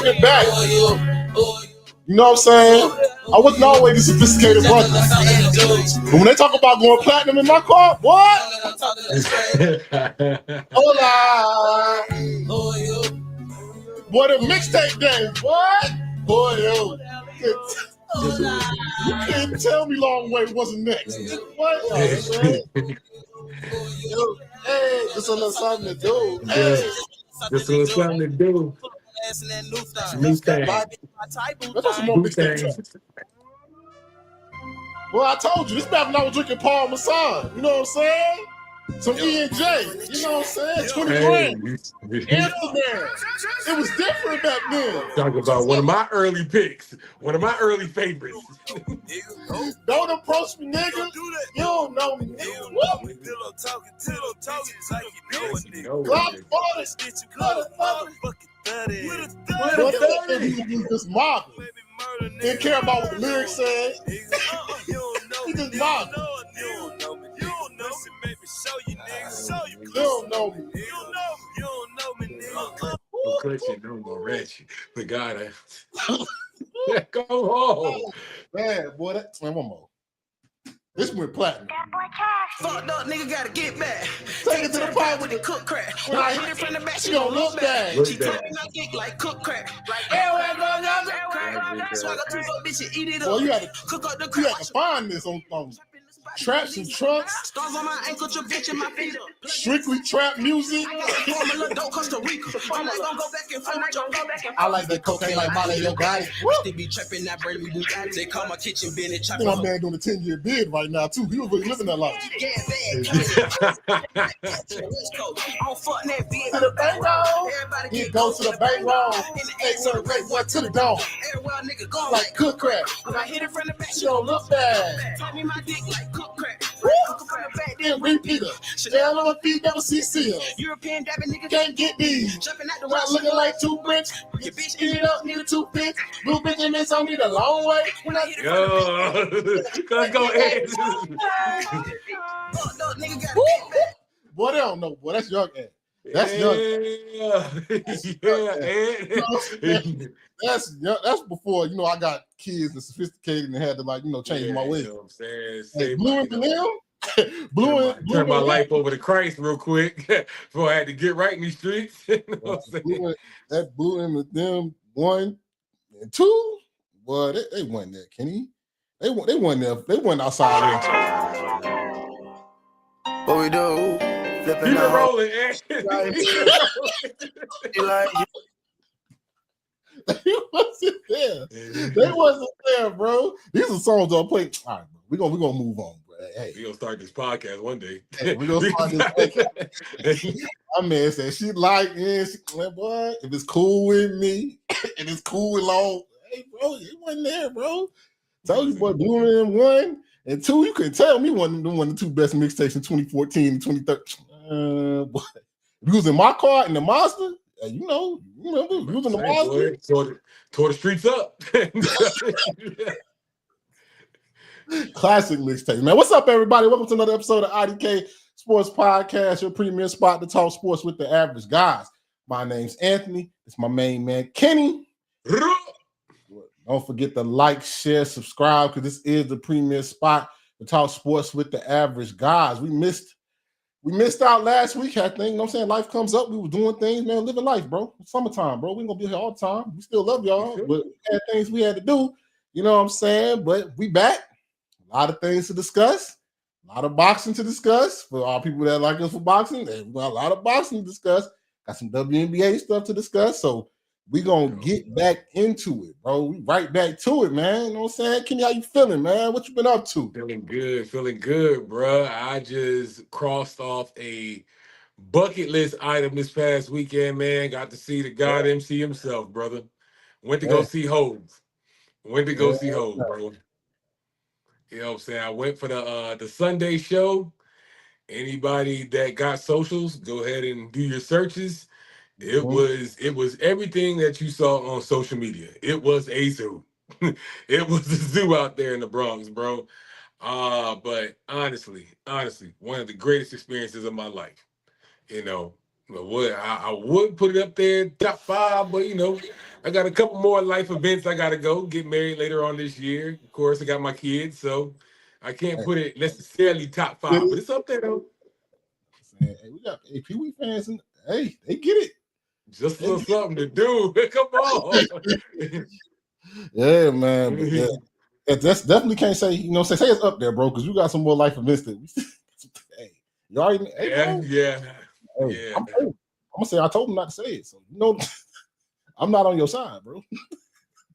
bringing it back. You know what I'm saying? I wasn't always a sophisticated brother. But when they talk about going platinum in my car, what? Hola. Boy, the mixtape game, what? Boy, yo. You can't tell me Long Way wasn't next. What? Yo, hey, just a little something to do. Hey. Just a little something to do. New thing. That's some more mixtape. Well, I told you, this back when I was drinking Paul Masson. You know what I'm saying? Some E&J. You know what I'm saying? 20 grand. Amsterdam. It was different back then. Talking about one of my early picks. One of my early favorites. Don't approach me, nigga. You don't know me, nigga. What? Just mobbing. Didn't care about what the lyrics said. He just mobbing. You don't know me. Clutching, no more wretched. But God, go home. Man, boy, that's one more. This went platinum. Fucked up nigga gotta get back. Take it to the pot with the cook crack. When I hit it from the back, she gon' look back. She told me not dick like cook crack. Like everywhere goes, so I got 2 fuck bitch and eat it up. Well, you had to cook up the you crack. had to find this on Traps and Trunks. Stars on my ankle, your bitch in my feet. Strictly trap music. Costa Rica. I'm like, don't go back and forth. I like that cocaine like Molly, yo, guy. They be trapping that brand new Bugatti. They call my kitchen bin and chop. My man doing a 10-year bid right now too. He was really living that life. Yeah, bad. I'll fuck that bitch. To the bank roll. He goes to the bank roll. Hey, to the great one to the dome. Everywhere nigga go Like cook crack. When I hit it from the back, She don't look bad. tell me my dick like cook crack. Cook from the back, then repeat her. Chanel on her feet, never see seals. European dabbing nigga Can't get these. jumping out the Not looking like 2 bricks. Your bitch eat it up, need a toothpick. Blue bitch in this on need a long way. When I hit it Let's go ahead. nigga got boy, they don't know. Boy, that's young. That's young. That's before, you know, I got kids and sophisticated and had to, like, you know, change my ways. You know what I'm saying? Hey, Blue and Blue turn my life over to Christ real quick before I had to get right in these streets. You know what I'm saying? That Blue and them 1 and 2, boy, they won there, Kenny. They won there. They won outside there. What we do? Keep it rolling, eh? They wasn't there. They wasn't there, bro. These are songs I'll play. All right, bro. We're gonna move on, bro. Hey, we're gonna start this podcast one day. Hey, we're gonna start this podcast. My man said she like boy, if it's cool with me and it's cool with Long. Hey, bro, you wasn't there, bro. Tell you, boy, Blue and 1 and 2, you couldn't tell me one of the 2 best mixtapes in 2014 and 2013. Boy, if you was in my car in the Mazda, you know, you was in the Mazda. Tore the streets up. Classic mixtape, man. What's up, everybody? Welcome to another episode of IDK Sports Podcast, your premier spot to talk sports with the average guys. My name's Anthony. It's my main man, Kenny. Don't forget to like, share, subscribe, because this is the premier spot to talk sports with the average guys. We missed out last week, I think. You know what I'm saying? Life comes up. We were doing things, man, living life, bro. It's summertime, bro. We ain't gonna be here all the time. We still love y'all, but we had things we had to do. You know what I'm saying? But we back. A lot of things to discuss. A lot of boxing to discuss. For all people that like us for boxing, we got a lot of boxing to discuss. Got some WNBA stuff to discuss. So we gonna get back into it, bro. We right back to it, man. You know what I'm saying? Kenny, how you feeling, man? What you been up to? Feeling good, bro. I just crossed off a bucket list item this past weekend, man. Got to see the God MC himself, brother. Went to go see Hov. See Hov, bro. You know what I'm saying? I went for the Sunday show. Anybody that got socials, go ahead and do your searches. It was everything that you saw on social media. It was a zoo. It was a zoo out there in the Bronx, bro. But honestly, one of the greatest experiences of my life. You know, I would put it up there top 5, but you know, I got a couple more life events I got to go. Get married later on this year. Of course, I got my kids, so I can't put it necessarily top 5, but it's up there though. Hey, we got Pee Wee fans, and hey, they get it. Just a little something to do. Come on. Yeah, man. But yeah, that's definitely can't say, say it's up there, bro, because you got some more life events that hey, you already, yeah. I'm gonna say I told him not to say it, so I'm not on your side, bro.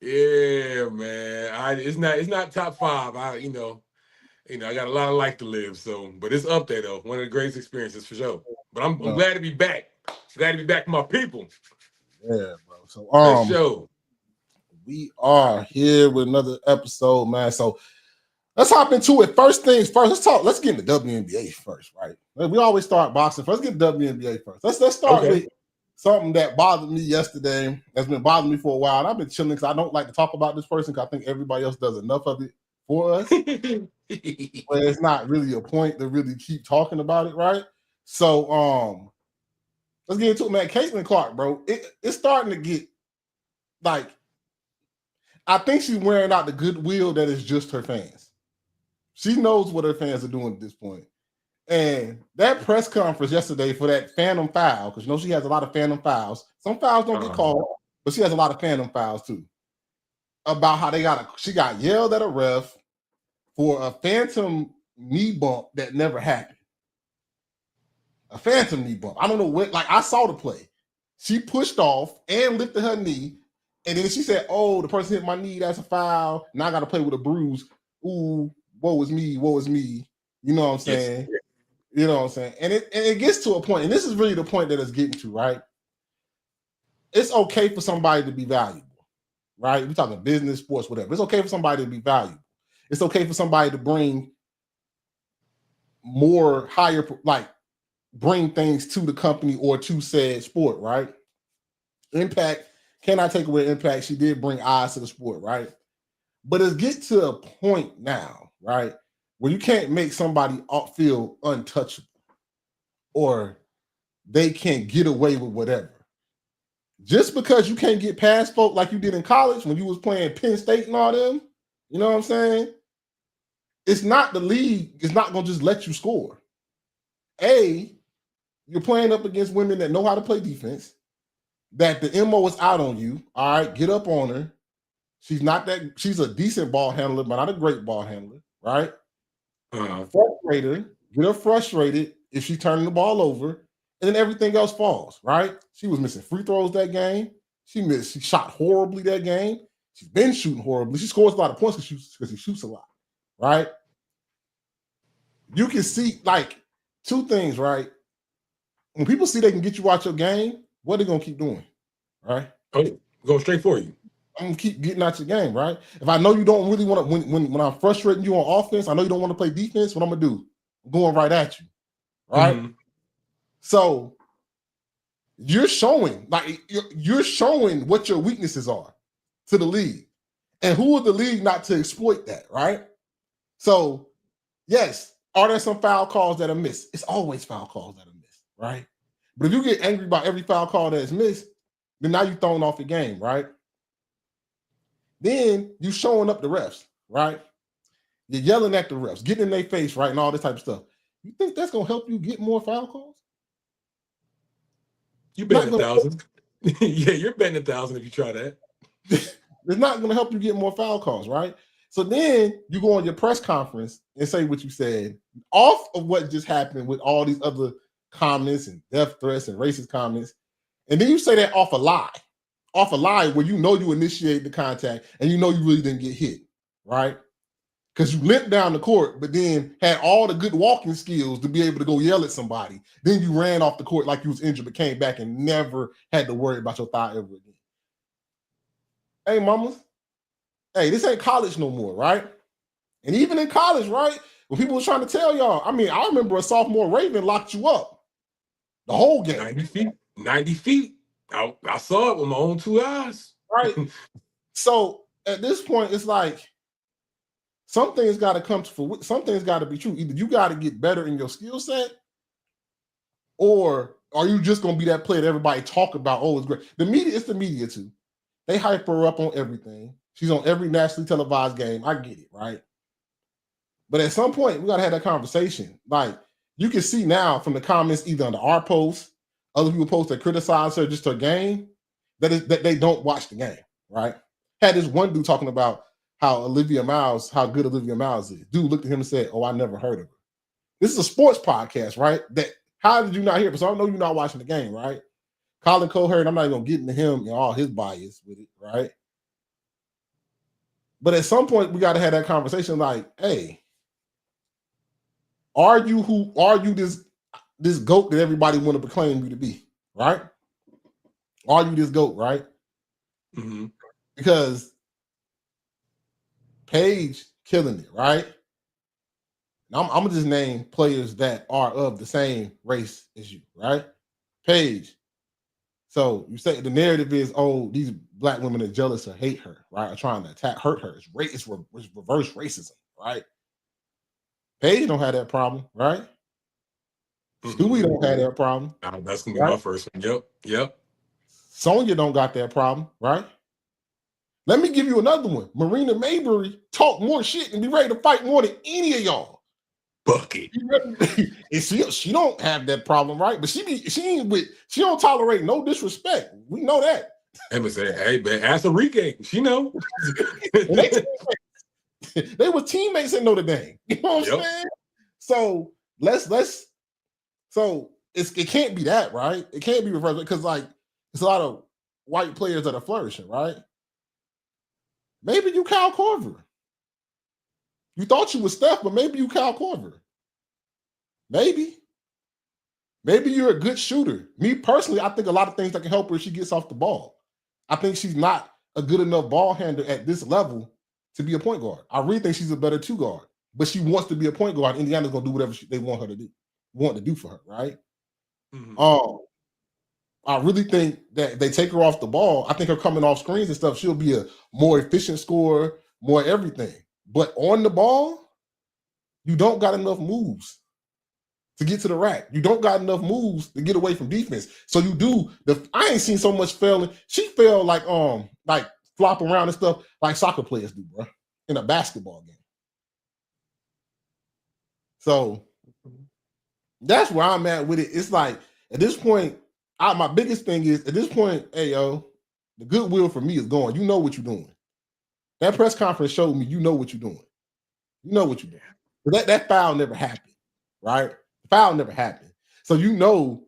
Yeah, man. It's not top 5. I got a lot of life to live, but it's up there though. One of the greatest experiences for sure. But I'm glad to be back. Glad to be back with my people. Yeah, bro. So let's show. We are here with another episode, man. So let's hop into it. First things first. Let's get into WNBA first, right? We always start boxing first. Let's get WNBA first. Let's start with something that bothered me yesterday. That's been bothering me for a while. And I've been chilling because I don't like to talk about this person because I think everybody else does enough of it for us. But it's not really a point to really keep talking about it, right? So let's get into it, man. Caitlin Clark, bro. It's starting to get like, I think she's wearing out the goodwill that is just her fans. She knows what her fans are doing at this point. And that press conference yesterday for that phantom foul, because she has a lot of phantom fouls. Some fouls don't get called, but she has a lot of phantom fouls too. About how she got yelled at a ref for a phantom knee bump that never happened. A phantom knee bump. I don't know what, I saw the play. She pushed off and lifted her knee. And then she said, "Oh, the person hit my knee. That's a foul. Now I got to play with a bruise. Ooh, woe is me. Woe is me." You know what I'm saying? Yes. You know what I'm saying? And it gets to a point, and this is really the point that it's getting to, right? It's okay for somebody to be valuable, right? We're talking business, sports, whatever. It's okay for somebody to be valuable. It's okay for somebody to bring more higher, bring things to the company or to said sport, right? Impact. Cannot take away impact. She did bring eyes to the sport, right? But it's get to a point now, right, where you can't make somebody feel untouchable or they can't get away with whatever. Just because you can't get past folk like you did in college when you was playing Penn State and all them, you know what I'm saying? It's not the league. It's not going to just let you score. You're playing up against women that know how to play defense. That the MO is out on you. All right, get up on her. She's a decent ball handler, but not a great ball handler, right? Frustrate her, get her frustrated if she's turning the ball over, and then everything else falls, right? She was missing free throws that game. She shot horribly that game. She's been shooting horribly. She scores a lot of points because she shoots a lot, right? You can see, two things, right? When people see they can get you out your game, what are they going to keep doing, right? Go straight for you. I'm going to keep getting out your game, right? If I know you don't really want to, when I'm frustrating you on offense, I know you don't want to play defense, what I'm going to do? I'm going right at you, right? Mm-hmm. So you're showing what your weaknesses are to the league. And who is the league not to exploit that, right? So, yes, are there some foul calls that are missed? It's always foul calls that are missed, right? But if you get angry about every foul call that is missed, then now you're thrown off the game, right? Then you showing up the refs, right? You're yelling at the refs, getting in their face, right, and all this type of stuff. You think that's going to help you get more foul calls? You bet 1,000. Yeah, you're betting 1,000 if you try that. It's not going to help you get more foul calls, right? So then you go on your press conference and say what you said off of what just happened with all these other comments and death threats and racist comments. And then you say that off a lie where you know you initiated the contact and you know you really didn't get hit, right? Because you limped down the court, but then had all the good walking skills to be able to go yell at somebody. Then you ran off the court like you was injured, but came back and never had to worry about your thigh ever again. Hey, mamas. Hey, this ain't college no more, right? And even in college, right? When people were trying to tell y'all, I remember a sophomore Raven locked you up the whole game. 90 feet. I saw it with my own 2 eyes. Right. So at this point, it's like something's got to something's got to be true. Either you got to get better in your skill set, or are you just going to be that player that everybody talk about? Oh, it's great. It's the media too. They hype her up on everything. She's on every nationally televised game. I get it, right? But at some point, we gotta have that conversation. Like you can see now from the comments, either under our posts, other people post that criticize her just her game, that they don't watch the game, right? Had this one dude talking about how good Olivia Miles is. Dude looked at him and said, "Oh, I never heard of her." This is a sports podcast, right? How did you not hear it? So I know you're not watching the game, right? Colin Cohert, I'm not even gonna get into him and all his bias with it, right? But at some point, we got to have that conversation. Like, hey, are you this GOAT that everybody want to proclaim you to be, right? Are you this GOAT, right? Mm-hmm. Because Paige killing it, right? Now, I'm gonna just name players that are of the same race as you, right? Paige. So you say the narrative is, oh, these black women are jealous or hate her, right? Or trying to hurt her. It's reverse racism, right? Paige don't have that problem, right? Stewie don't have that problem. That's gonna be my first one. Yep. Sonya don't got that problem, right? Let me give you another one. Marina Mayberry talk more shit and be ready to fight more than any of y'all. Bucket. And she don't have that problem, right? But she don't tolerate no disrespect. We know that. Emma said, "Hey, man, ask Enrique. She know." They were teammates in Notre Dame. You know what I'm saying? So it can't be that, right? It can't be reversed because like it's a lot of white players that are flourishing, right? Maybe you Kyle Korver. You thought you was Steph, but maybe you Kyle Korver. Maybe you're a good shooter. Me personally, I think a lot of things that can help her if she gets off the ball. I think she's not a good enough ball handler at this level to be a point guard. I really think she's a better two guard, but she wants to be a point guard. Indiana's gonna do whatever they want her to do for her, right? Mm-hmm. I really think that if they take her off the ball, I think her coming off screens and stuff, she'll be a more efficient scorer, more everything. But on the ball, you don't got enough moves to get to the rack. You don't got enough moves to get away from defense. So you do I ain't seen so much failing. She fell like flop around and stuff like soccer players do, bro, in a basketball game. So that's where I'm at with it. It's like at this point, my biggest thing is at this point, hey yo, the goodwill for me is gone. You know what you're doing. That press conference showed me you know what you're doing. You know what you're doing. But that foul never happened, right? The foul never happened. So you know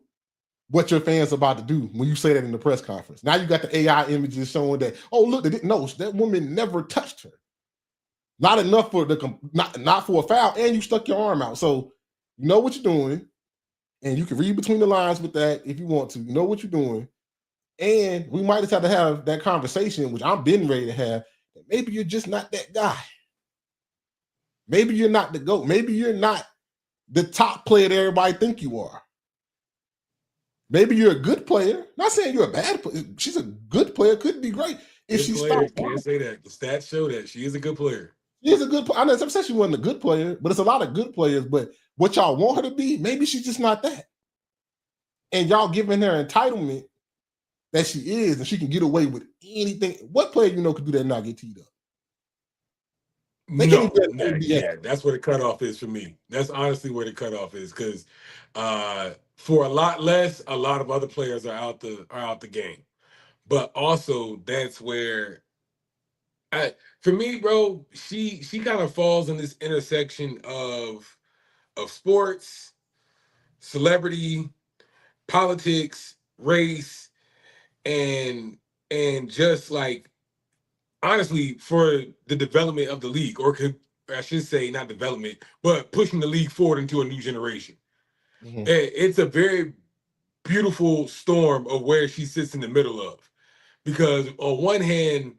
what your fans about to do when you say that in the press conference. Now you got the AI images showing that, oh, look, they didn't know that woman never touched her. Not enough for not for a foul, and you stuck your arm out. So you know what you're doing, and you can read between the lines with that if you want to. You know what you're doing. And we might just have to have that conversation, which I'm been ready to have, that maybe you're just not that guy. Maybe you're not the GOAT. Maybe you're not the top player that everybody think you are. Maybe you're a good player. Not saying you're a bad player. She's a good player. Could be great if she stops. Can't say that. The stats show that she is a good player. She is a good player. I know I'm saying she wasn't a good player, but it's a lot of good players. But what y'all want her to be, maybe she's just not that. And y'all giving her entitlement that she is, and she can get away with anything. What player you know could do that and not get teed up? That's where the cutoff is for me. That's honestly where the cutoff is, because for a lot less, a lot of other players are out the game. But also, that's where, for me, bro, she kind of falls in this intersection of sports, celebrity, politics, race, and just like, honestly, for the development of the league, or I should say not development, but pushing the league forward into a new generation. Mm-hmm. It's a very beautiful storm of where she sits in the middle of. Because on one hand,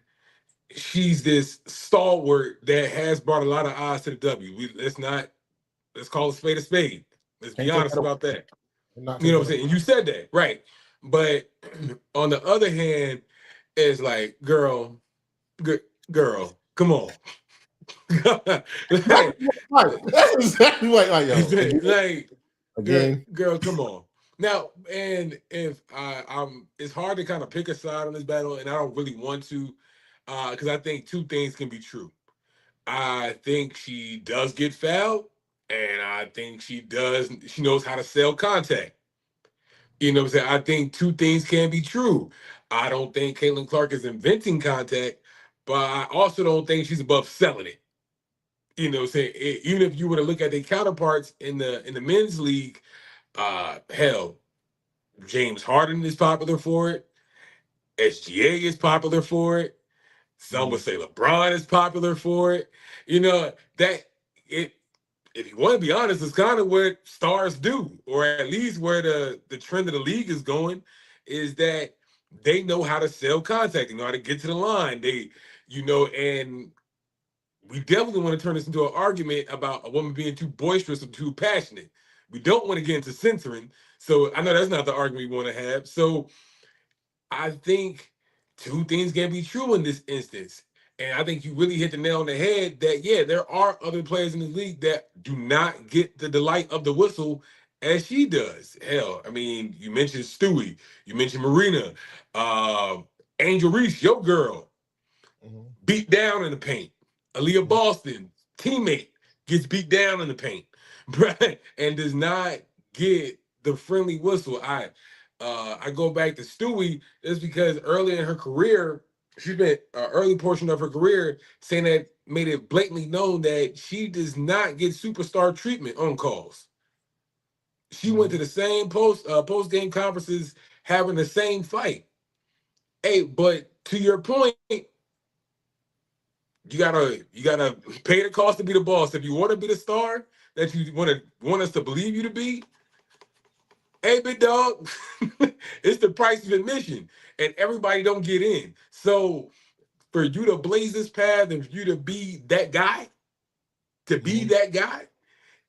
she's this stalwart that has brought a lot of eyes to the W. Let's call a spade a spade. Let's be honest about that. You know what I'm saying? And you said that, right. But on the other hand, it's like, girl, come on. That's exactly like again. Girl, come on. Now, and if it's hard to kind of pick a side on this battle, and I don't really want to, because I think two things can be true. I think she does get fouled, and I think she does. She knows how to sell contact. You know what I'm saying? I think two things can be true. I don't think Caitlin Clark is inventing contact, but I also don't think she's above selling it. You know what I'm saying? Even if you were to look at their counterparts in the men's league, hell, James Harden is popular for it. SGA is popular for it. Some would say LeBron is popular for it. You know, that it if you want to be honest, it's kind of what stars do, or at least where the trend of the league is going, is that they know how to sell contact, they know how to get to the line. And we definitely want to turn this into an argument about a woman being too boisterous or too passionate. We don't want to get into censoring. So I know that's not the argument we want to have. So I think two things can be true in this instance. And I think you really hit the nail on the head that, yeah, there are other players in the league that do not get the delight of the whistle as she does. Hell, I mean, you mentioned Stewie, you mentioned Marina, Angel Reese, your girl, beat down in the paint. Aaliyah Boston, teammate, gets beat down in the paint, right? And does not get the friendly whistle. I go back to Stewie, that's because early in her career, she spent an early portion of her career saying that made it blatantly known that she does not get superstar treatment on calls. She went to the same post game conferences having the same fight. Hey, but to your point, you gotta pay the cost to be the boss. If you want to be the star that you want us to believe you to be, hey, big dog, it's the price of admission, and everybody don't get in. So for you to blaze this path and for you to be that guy,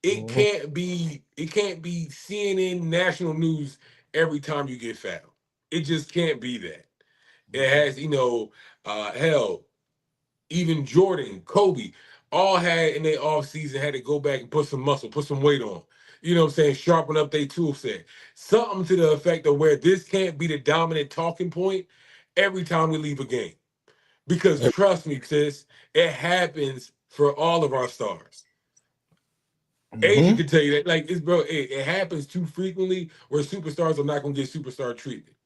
it can't be CNN national news every time you get fouled. It just can't be that. It has, hell, even Jordan, Kobe, all had in their offseason had to go back and put some muscle, put some weight on. You know what I'm saying? Sharpen up their tool set. Something to the effect of where this can't be the dominant talking point every time we leave a game. Because trust me, sis, it happens for all of our stars. Adrian can tell you that, like, it happens too frequently where superstars are not going to get superstar treatment.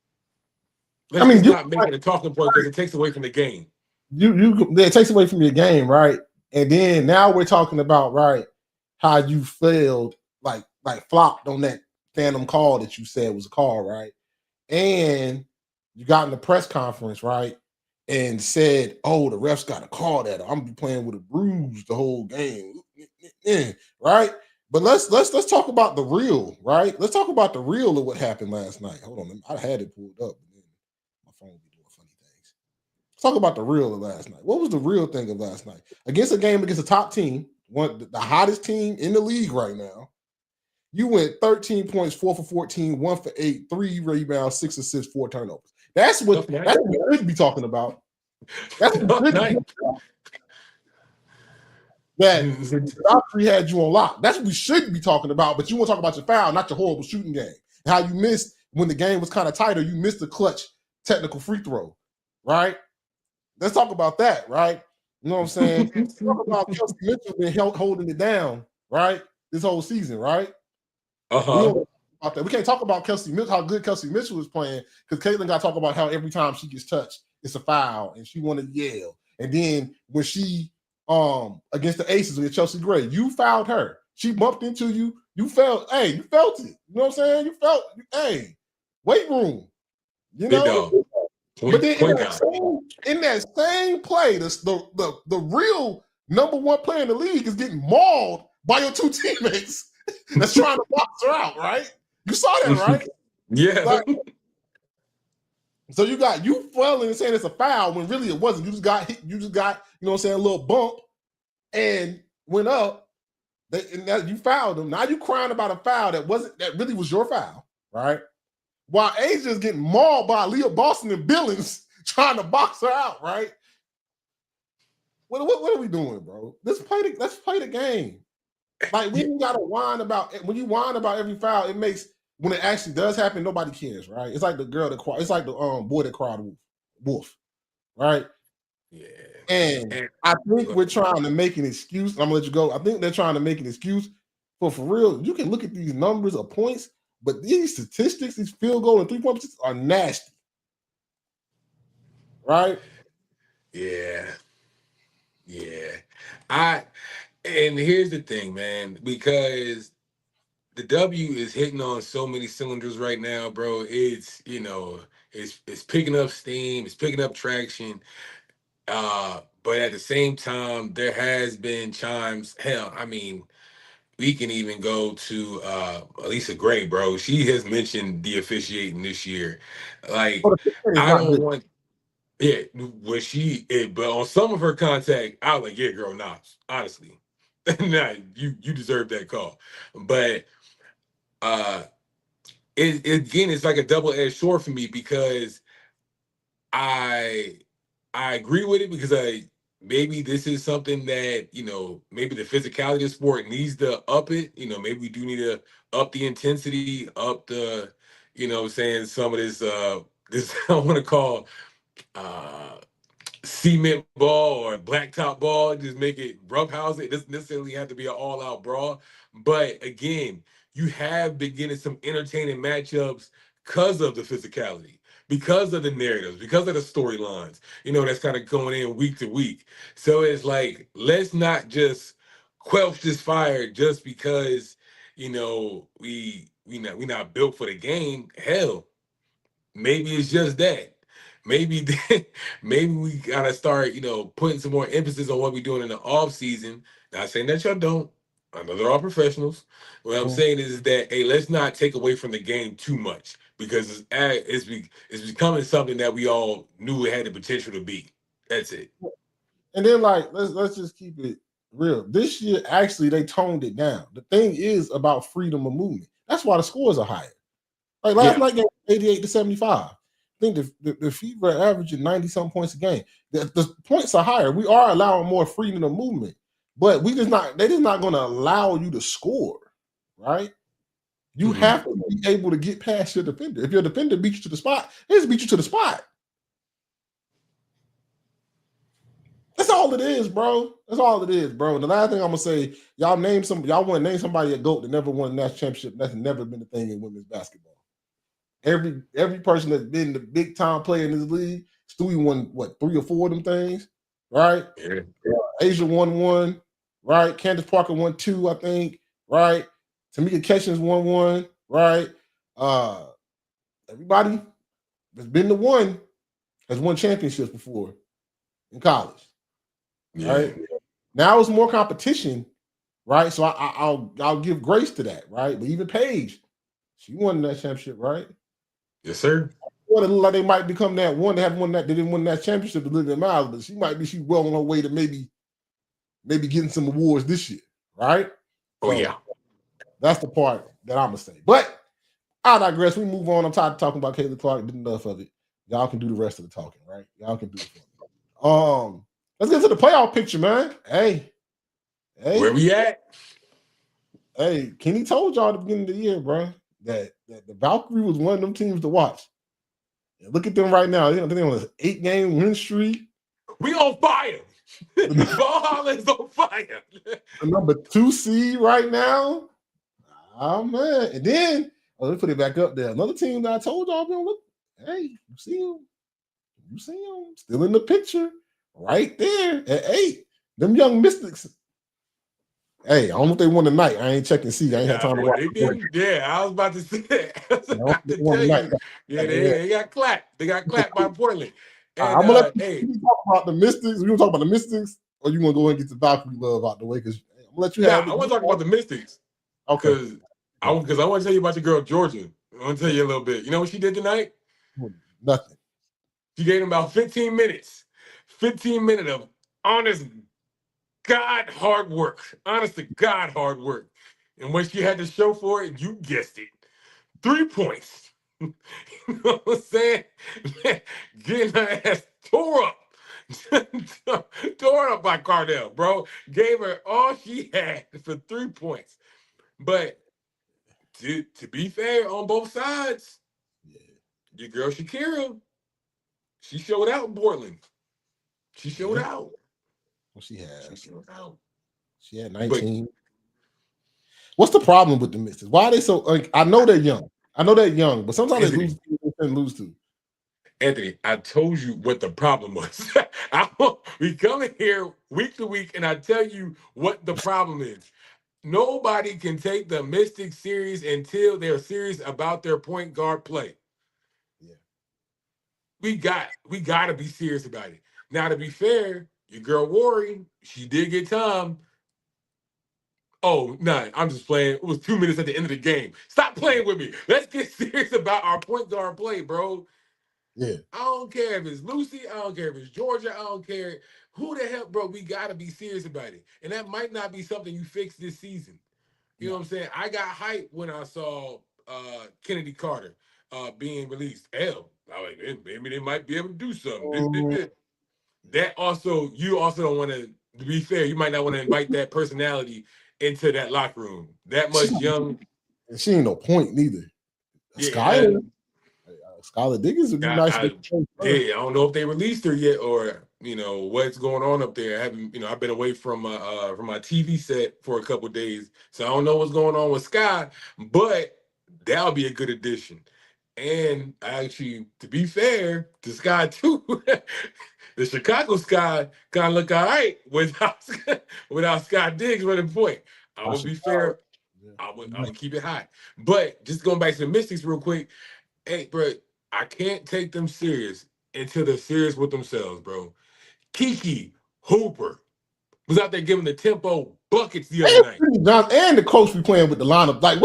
Let's just not make it a talking point because it takes away from the game. It takes away from your game, right? And then now we're talking about, right, how you failed, like flopped on that phantom call that you said was a call, right? And you got in the press conference, right, and said, "Oh, the refs got a call that I'm gonna be playing with a bruise the whole game," right? But let's talk about the real, right? Let's talk about the real of what happened last night. Hold on, I had it pulled up, but then my phone be doing funny things. Let's talk about the real of last night. What was the real thing of last night? Against a game against a top team, the hottest team in the league right now. You went 13 points, 4 for 14, 1 for 8, 3 rebounds, 6 assists, 4 turnovers. That's what we should be talking about. That's what we should be talking about. That Doctor had you on lock. That's what we should be talking about. But you want to talk about your foul, not your horrible shooting game. And how you missed when the game was kind of tighter. You missed the clutch technical free throw, right? Let's talk about that, right? You know what I'm saying? Let's talk about Kelsey Mitchell been holding it down, right? This whole season, right? We can't talk about Kelsey Mitchell, how good Kelsey Mitchell is playing, because Caitlin got to talk about how every time she gets touched, it's a foul, and she want to yell. And then when she against the Aces with Chelsea Gray, you fouled her. She bumped into you. You felt. Hey, you felt it. You know what I'm saying? You felt. Hey, weight room. You know. But then in that same play, the real number one player in the league is getting mauled by your two teammates that's trying to box her out, right? You saw that, right? Yeah. Like, so you fell and saying it's a foul when really it wasn't. You just got hit, you know what I'm saying, a little bump and went up. And now you fouled them. Now you crying about a foul that really was your foul, right? While Asia's getting mauled by Leah Boston and Billings trying to box her out, right? What are we doing, bro? Let's play the game. Like when you whine about every foul, it makes when it actually does happen, nobody cares, right? It's like the girl that cried. It's like the boy that cried wolf, right? Yeah. And I think we're trying to make an excuse. I'm gonna let you go. I think they're trying to make an excuse, but for real, you can look at these numbers of points, but these statistics, these field goal and 3-point are nasty, right? Yeah. And here's the thing, man, because the W is hitting on so many cylinders right now, bro. It's it's picking up steam, it's picking up traction. But at the same time, there has been times, hell, I mean, we can even go to Elisa Gray, bro. She has mentioned the officiating this year. Like, But the is I not don't good. want but on some of her contact, I was like, yeah, girl, nah, honestly. Nah, you deserve that call. But uh again, it's like a double-edged sword for me because I I agree with it because maybe this is something that, maybe the physicality of the sport needs to up it. Maybe we do need to up the intensity, up the, saying some of this I want to call uh cement ball or blacktop ball, just make it roughhouse it. It doesn't necessarily have to be an all-out brawl. But again, you have been getting some entertaining matchups because of the physicality, because of the narratives, because of the storylines, that's kind of going in week to week. So it's like, let's not just quelch this fire just because, we not built for the game. Hell, maybe it's just that. Maybe maybe we gotta start, putting some more emphasis on what we're doing in the off season. Not saying that y'all don't. I know they're all professionals. What I'm saying is that, hey, let's not take away from the game too much because it's becoming something that we all knew it had the potential to be. That's it. And then let's just keep it real. This year, actually, they toned it down. The thing is about freedom of movement. That's why the scores are higher. Like last night, game 88-75. I think the Fever are averaging 90-something points a game. The points are higher. We are allowing more freedom of movement, but they're just not going to allow you to score, right? You have to be able to get past your defender. If your defender beats you to the spot, they just beat you to the spot. That's all it is, bro. That's all it is, bro. And the last thing I'm gonna say, y'all want to name somebody a GOAT that never won a national championship. That's never been a thing in women's basketball. Every person that's been the big time player in this league, Stewie won 3 or 4 of them things, right? Yeah. Asia won 1, right? Candace Parker won 2, I think, right? Tamika Catchings won 1, right? Everybody that's been to 1 has won championships before in college, right? Now it's more competition, right? So I'll give grace to that, right? But even Paige, she won that championship, right? Yes, sir. Well, it look like they might become that one. They haven't won that. They didn't win that championship to live in miles, but she's well on her way to maybe getting some awards this year, right? Oh yeah, that's the part that I'm gonna say. But I digress. We move on. I'm tired of talking about Caitlin Clark. Did enough of it. Y'all can do the rest of the talking, right? Y'all can do it. Let's get to the playoff picture, man. Hey, where we at? Hey, Kenny told y'all at the beginning of the year, bro, that the Valkyrie was one of them teams to watch. And look at them right now. They're on an 8-game win streak. We on fire. Valhalla is on fire. The number 2 seed right now. Oh man! And then let me put it back up there. Another team that I told y'all, look. Hey, you see them? You see them still in the picture, right there at 8. Them young Mystics. Hey, I don't know if they won tonight. I ain't checking see. I ain't had time to watch. They did. Yeah, I was about to say that. I was about to tell you. Yeah, they got clapped. They got clapped by Portland. And I'm gonna let you talk about the Mystics. We gonna talk about the Mystics, or you want to go and get the Valkyrie love out the way? Because I'm gonna let you have it. I want to talk about the Mystics. Okay. Because I want to tell you about your girl Georgia. I want to tell you a little bit. You know what she did tonight? Nothing. She gave him about 15 minutes. 15 minutes of honest God hard work. Honest to God hard work. And when she had to show for it, you guessed it. 3 points. You know what I'm saying? Getting her ass tore up. Tore up by Cardell, bro. Gave her all she had for 3 points. But to be fair on both sides, your girl Shakira, she showed out in Portland. She showed out. What she had? She showed out. She had 19. What's the problem with the Mystics? Why are they so? Like, I know they're young. But sometimes they lose to. Anthony, I told you what the problem was. We come in here week to week, and I tell you what the problem is. Nobody can take the Mystics serious until they're serious about their point guard play. Yeah, we got to be serious about it. Now, to be fair, your girl Worry, she did get time. Oh, no, I'm just playing. It was 2 minutes at the end of the game. Stop playing with me. Let's get serious about our point guard play, bro. Yeah. I don't care if it's Lucy. I don't care if it's Georgia. I don't care. Who the hell, bro? We got to be serious about it. And that might not be something you fix this season. You know what I'm saying? I got hyped when I saw Kennedy Carter being released. Hell, I was like, maybe they might be able to do something. That also, you also don't want to be fair, you might not want to invite that personality into that locker room. That much young. She ain't no point neither. Yeah, Skylar Diggins would be nice. I don't know if they released her yet or what's going on up there. I haven't, I've been away from my TV set for a couple of days, so I don't know what's going on with Sky, but that'll be a good addition. And actually, to be fair to Sky too, the Chicago Sky kind of look all right without Sky Diggs running point. I would be fair. I would keep it high. But just going back to the Mystics real quick, hey, bro, I can't take them serious until they're serious with themselves, bro. Kiki Hooper was out there giving the tempo buckets the other night. And the coach be playing with the lineup. Like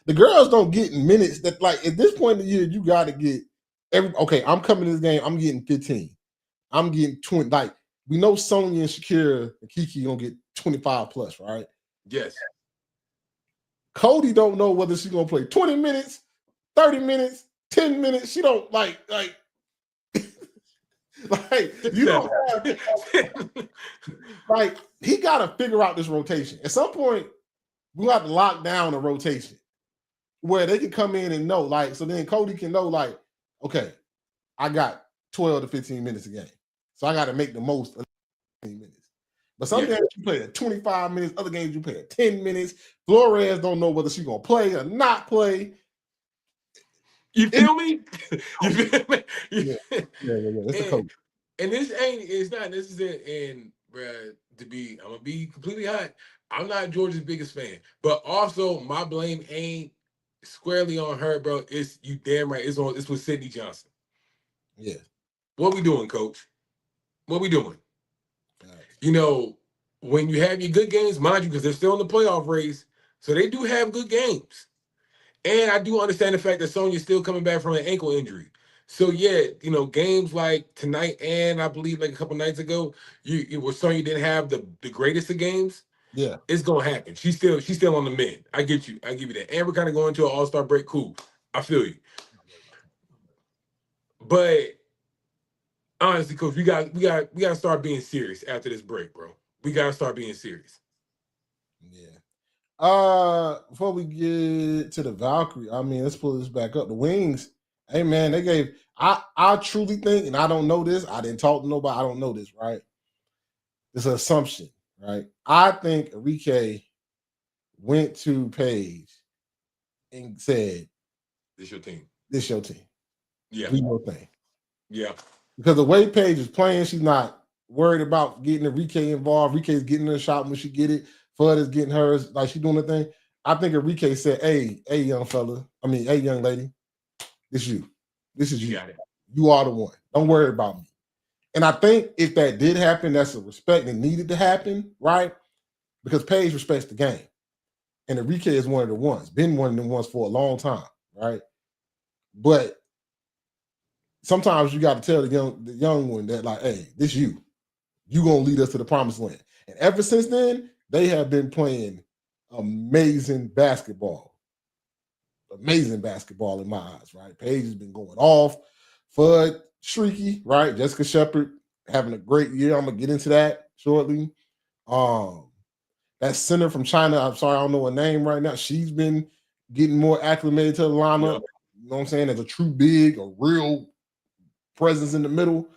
the girls don't get minutes that at this point in the year, you got to get I'm coming to this game, I'm getting 15. I'm getting 20. Like, we know Sonya and Shakira and Kiki gonna get 25 plus, right? Yes. Cody don't know whether she's gonna play 20 minutes, 30 minutes, 10 minutes. She don't like you don't have like he gotta figure out this rotation. At some point, we have to lock down a rotation where they can come in and know, so then Cody can know, okay, I got 12 to 15 minutes a game. So I got to make the most of 15 minutes. But some games you play at 25 minutes, other games you play at 10 minutes. Flores don't know whether she's going to play or not play. You feel me? You feel me? Yeah. That's the coach. And it's not necessary. And, bruh, I'm going to be completely hot. I'm not Georgia's biggest fan. But also, my blame ain't squarely on her, bro. It's you damn right. It's with Sydney Johnson. Yeah. What we doing, coach? What we doing? When you have your good games, mind you, because they're still in the playoff race, so they do have good games. And I do understand the fact that Sonya's still coming back from an ankle injury. So yeah, games like tonight and I believe like a couple nights ago, where Sonya didn't have the greatest of games. Yeah, it's gonna happen. She's still on the mend. I get you. I give you that. And we're kind of going to an All-Star break. Cool. I feel you. But honestly, coach, we got to start being serious after this break, bro. We got to start being serious. Yeah. Before we get to the Valkyrie, let's pull this back up. The Wings, hey man, they gave. I truly think, and I don't know this. I didn't talk to nobody. I don't know this, right? It's an assumption, right? I think Enrique went to Paige and said, "This your team. This your team. Yeah, do your thing." Yeah. Because the way Paige is playing, she's not worried about getting Enrique involved. Enrique's getting her shot when she get it. Fudd is getting hers, like she's doing the thing. I think Enrique said, hey, young fella. Hey, young lady. This you. This is you. You are the one. Don't worry about me. And I think if that did happen, that's a respect that needed to happen, right? Because Paige respects the game. And Enrique is one of the ones. Been one of the ones for a long time, right? But sometimes you got to tell the young one that, like, hey, this you. You gonna lead us to the promised land. And ever since then, they have been playing amazing basketball. Amazing basketball in my eyes, right? Paige has been going off. Fudd, streaky, right? Jessica Shepard having a great year. I'm gonna get into that shortly. That center from China, I'm sorry, I don't know her name right now. She's been getting more acclimated to the lineup. Yep. You know what I'm saying? As a true big, a real presence in the middle.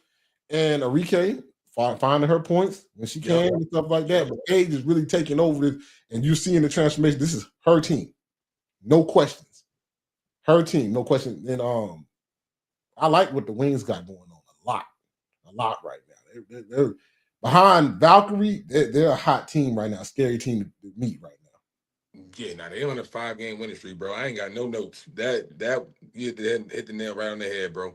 And Arike finding her points when she can and stuff like that. But Age is really taking over this, and you're seeing the transformation. This is her team. No questions. Her team, no question. And I like what the Wings got going on a lot right now. They're behind Valkyrie. They're a hot team right now, scary team to meet right now. Yeah, now they on a 5-game winning streak, bro. I ain't got no notes. That you hit the nail right on the head, bro.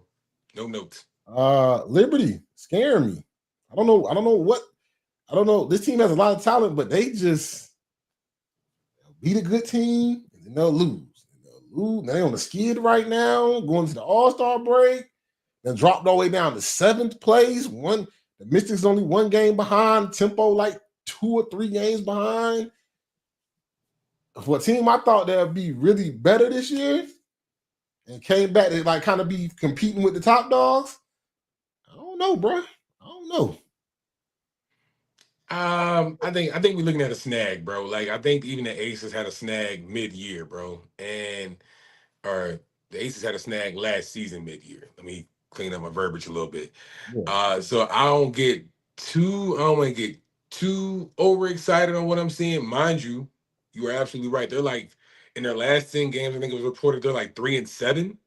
No notes. Liberty scaring me. I don't know. This team has a lot of talent, but they just beat a good team and then they'll lose. They're on the skid right now, going to the All-Star break. Then dropped all the way down to 7th place. The Mystics only 1 game behind. Tempo like 2 or 3 games behind. For a team I thought they'd be really better this year and came back to like kind of be competing with the top dogs. I don't know, bro. I don't know. I think we're looking at a snag, bro. Like I think even the Aces had a snag mid-year, bro. Or the Aces had a snag last season mid-year. Let me clean up my verbiage a little bit. Yeah. So I don't want to get too overexcited on what I'm seeing. Mind you, you are absolutely right. They're like in their last 10 games, I think it was reported they're like 3-7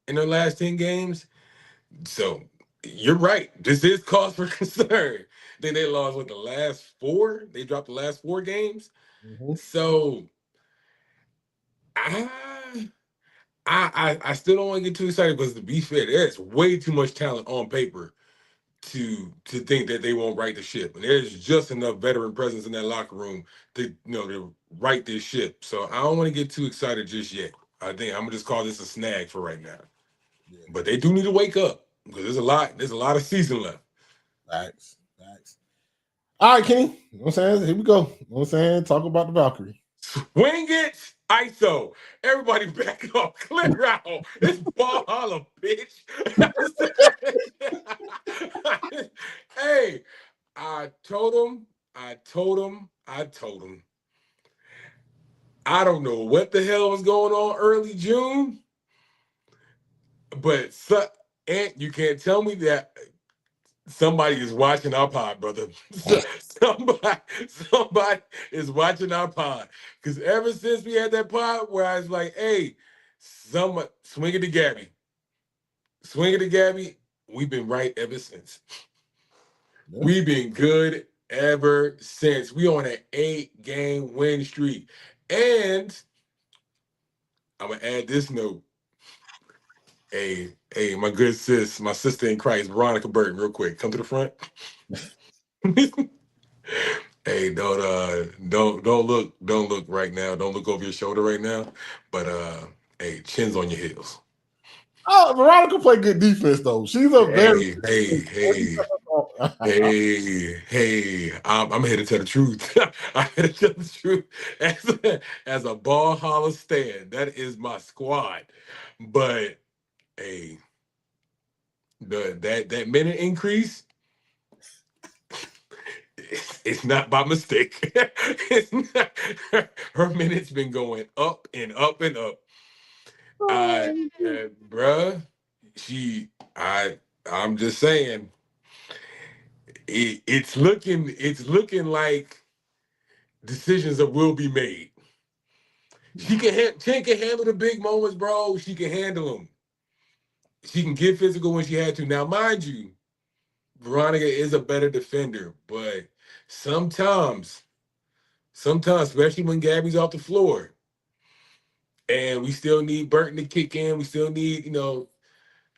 in their last 10 games. So you're right. This is cause for concern. Then they lost with the last 4. They dropped the last 4 games. Mm-hmm. So I still don't want to get too excited because to be fair, there's way too much talent on paper to think that they won't right the ship. And there's just enough veteran presence in that locker room to right this ship. So I don't want to get too excited just yet. I think I'm gonna just call this a snag for right now. Yeah. But they do need to wake up because there's a lot of season left. Thanks. All right, Kenny. You know what I'm saying? Here we go. You know what I'm saying? Talk about the Valkyrie. Swing it, ISO. Everybody back up. Clear out. It's ball holler, bitch. Hey, I told him. I don't know what the hell was going on early June, but Ant, you can't tell me that somebody is watching our pod, brother. Somebody is watching our pod. Because ever since we had that pod where I was like, hey, swing it to Gabby. Swing it to Gabby. We've been right ever since. Yeah. We've been good ever since. We on an 8-game win streak. And I'm going to add this note. Hey, my good sis, my sister in Christ, Veronica Burton, real quick. Come to the front. Hey, don't look right now. Don't look over your shoulder right now. But hey, chin's on your heels. Oh, Veronica play good defense though. She's a very hey. I'm here to tell the truth. I'm here to tell the truth. As a ball holler stand, that is my squad. But hey, that minute increase. It's not by mistake. It's not, her minute's been going up and up and up. Bruh, I'm just saying, it's looking like decisions that will be made. Chin can handle the big moments, bro. She can handle them. She can get physical when she had to. Now, mind you, Veronica is a better defender, but sometimes, especially when Gabby's off the floor, and we still need Burton to kick in. We still need,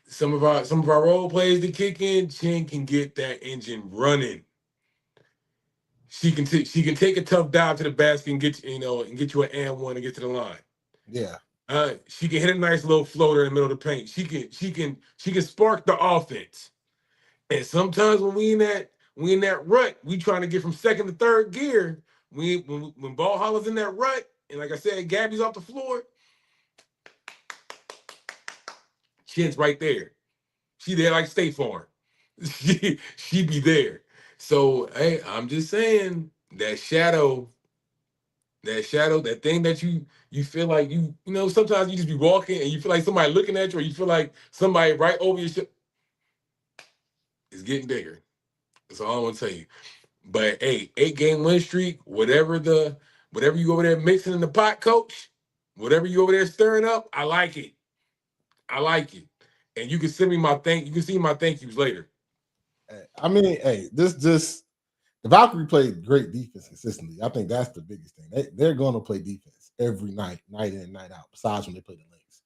some of our role players to kick in. Chin can get that engine running. She can take a tough dive to the basket and get you an and one and get to the line. Yeah. She can hit a nice little floater in the middle of the paint. She can spark the offense. And sometimes when we in that rut, we trying to get from second to third gear. When ball hollers in that rut, and like I said, Gabby's off the floor, Chin's right there. She there like State Farm. She be there. So hey, I'm just saying that shadow That shadow, that thing that you feel like you know, sometimes you just be walking and you feel like somebody looking at you, or you feel like somebody right over your shit. It's getting bigger. That's all I want to tell you. But hey, 8-game win streak, whatever you over there mixing in the pot, coach, whatever you over there stirring up, I like it. I like it. And you can send me you can see my thank yous later. I mean, hey, the Valkyrie played great defense consistently. I think that's the biggest thing. They're going to play defense every night in and night out, besides when they play the Lynx.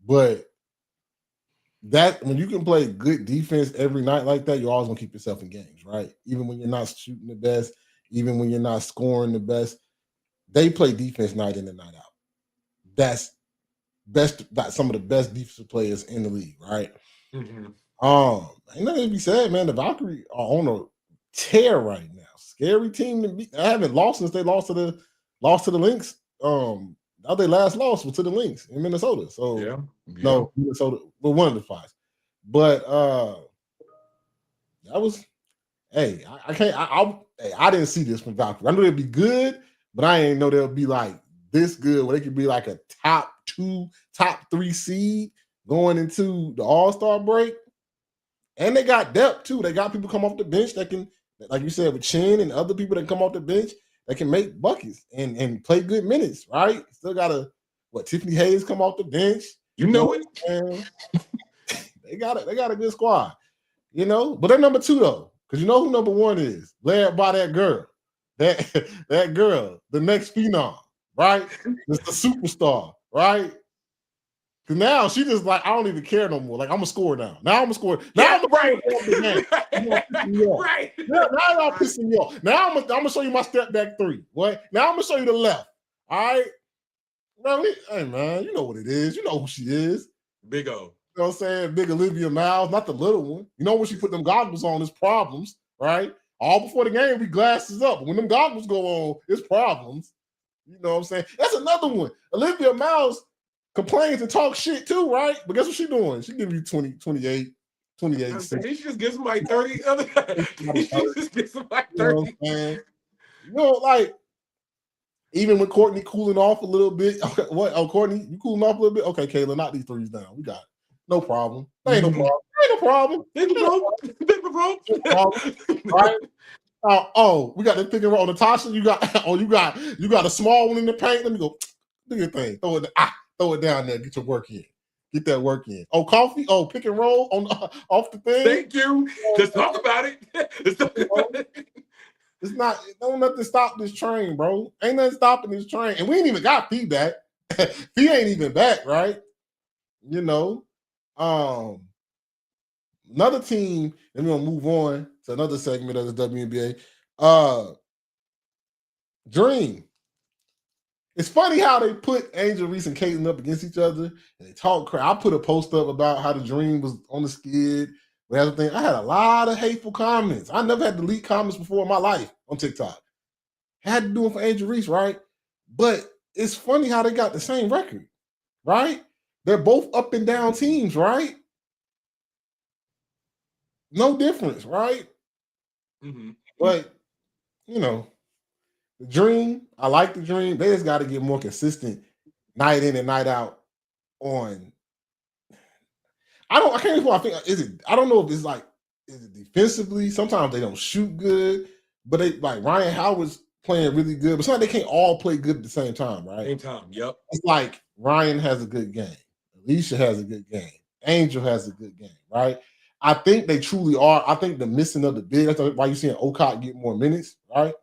But that when you can play good defense every night like that, you're always gonna keep yourself in games, right? Even when you're not shooting the best, even when you're not scoring the best, they play defense night in and night out. That's some of the best defensive players in the league, right? Mm-hmm. Ain't nothing to be said, man. The Valkyrie are on a tear right now. Scary team to beat. I haven't lost since they lost to the Lynx. Their last loss was to the Lynx in Minnesota. So yeah. No, Minnesota, but one of the five. But that was I didn't see this from Valkyrie. I knew they'd be good, but I didn't know they'll be like this good where they could be like a top 2, top 3 seed going into the All-Star break. And they got depth too. They got people come off the bench that can, like you said, with Chin and other people that come off the bench that can make buckets and play good minutes, right? Still got Tiffany Hayes come off the bench. You know it. They got a good squad, But they're number 2 though, because you know who number 1 is, led by that girl, that girl, the next phenom, right? It's the superstar, right? Because now she just like, I don't even care no more. Like, I'm gonna score now. Now I'm gonna score. Now I'm right. Right. Now y'all pissing me off. Now I'm gonna show you my step back 3. What? Now I'm gonna show you the left. All right. Hey man, you know what it is. You know who she is. Big O. You know what I'm saying? Big Olivia Miles, not the little one. You know when she put them goggles on, it's problems, right? All before the game, we glasses up. When them goggles go on, it's problems. You know what I'm saying? That's another one. Olivia Miles complains and talks shit too, right? But guess what she's doing? She giving you 28. He just gives somebody 30. He just gives somebody 30. Like, even with Courtney cooling off a little bit. Okay, what? Oh, Courtney, you cooling off a little bit? Okay, Kayla, knock these threes down. We got it. No problem. Ain't no problem. Ain't no problem. Right? We got that pick and roll. Natasha, you got a small one in the paint. Let me go. Do your thing. Throw it down there. Get your work in. Get that work in. Oh, coffee. Oh, pick and roll on off the thing. Thank you. Let's talk about it. It's not. Don't nothing stop this train, bro. Ain't nothing stopping this train, and we ain't even got Fee back. Fee ain't even back, right? Another team, and we're gonna move on to another segment of the WNBA. Dream. It's funny how they put Angel Reese and Caitlin up against each other, and they talk crap. I put a post up about how the Dream was on the skid. I had a lot of hateful comments. I never had to delete comments before in my life on TikTok. Had to do it for Angel Reese, right? But it's funny how they got the same record, right? They're both up and down teams, right? No difference, right? Mm-hmm. But, the Dream, I like the Dream. They just got to get more consistent night in and night out on. I can't even think. I don't know if it's like, is it defensively? Sometimes they don't shoot good, but they like Ryan Howard's playing really good, but sometimes they can't all play good at the same time, right? Same time, yep. It's like Ryan has a good game. Alicia has a good game. Angel has a good game, right? I think they truly are. I think the missing of the big, that's why you're seeing Okot get more minutes, right?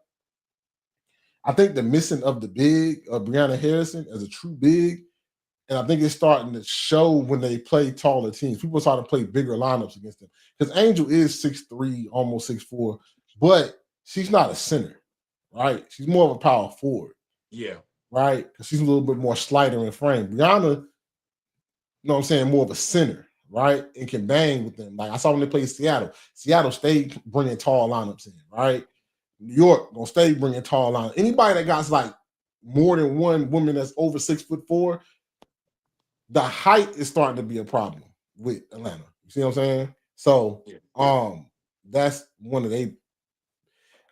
I think the missing of the big, Brianna Harrison as a true big, and I think it's starting to show when they play taller teams. People start to play bigger lineups against them. Because Angel is 6'3", almost 6'4", but she's not a center, right? She's more of a power forward. Yeah. Right? Because she's a little bit more slighter in frame. Brianna, you know what I'm saying, more of a center, right? And can bang with them. Like I saw when they played Seattle. Seattle stayed bringing tall lineups in, right? New York gonna stay bringing tall lineups. Anybody that got like more than one woman that's over 6'4", the height is starting to be a problem with Atlanta. You see what I'm saying? So, that's one of they.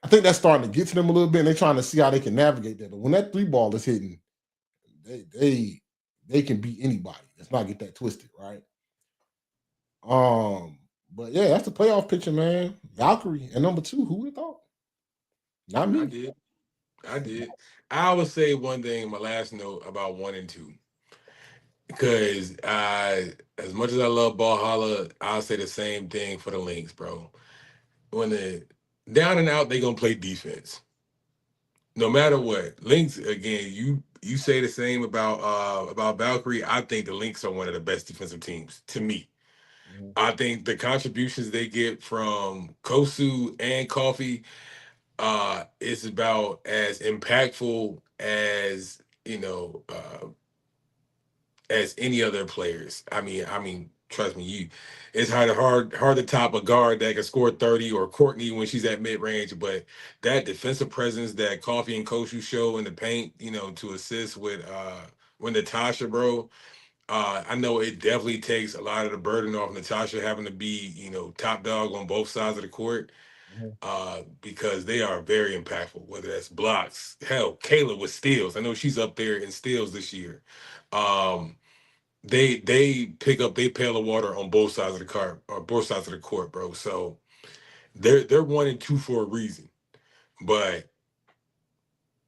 I think that's starting to get to them a little bit, and they're trying to see how they can navigate that. But when that 3-ball is hitting, they can beat anybody. Let's not get that twisted, right? But yeah, that's the playoff picture, man. Valkyrie and number 2. Who would have thought? Not me. I did. I would say one thing, my last note about 1 and 2. Because as much as I love Valhalla, I'll say the same thing for the Lynx, bro. When the down and out, they're gonna play defense. No matter what. Lynx, again, you say the same about Valkyrie. I think the Lynx are one of the best defensive teams to me. Mhm. I think the contributions they get from Kosu and Coffee is about as impactful as as any other players. I mean, trust me, it's hard to top a guard that can score 30 or Courtney when she's at mid range, but that defensive presence that Coffee and Koshu show in the paint, to assist with Natasha, bro. I know it definitely takes a lot of the burden off Natasha having to be, top dog on both sides of the court. Because they are very impactful, whether that's blocks, hell, Kayla with steals. I know she's up there in steals this year. They pick up they pail of water on both sides of the car or both sides of the court, bro. So they're 1 and 2 for a reason. But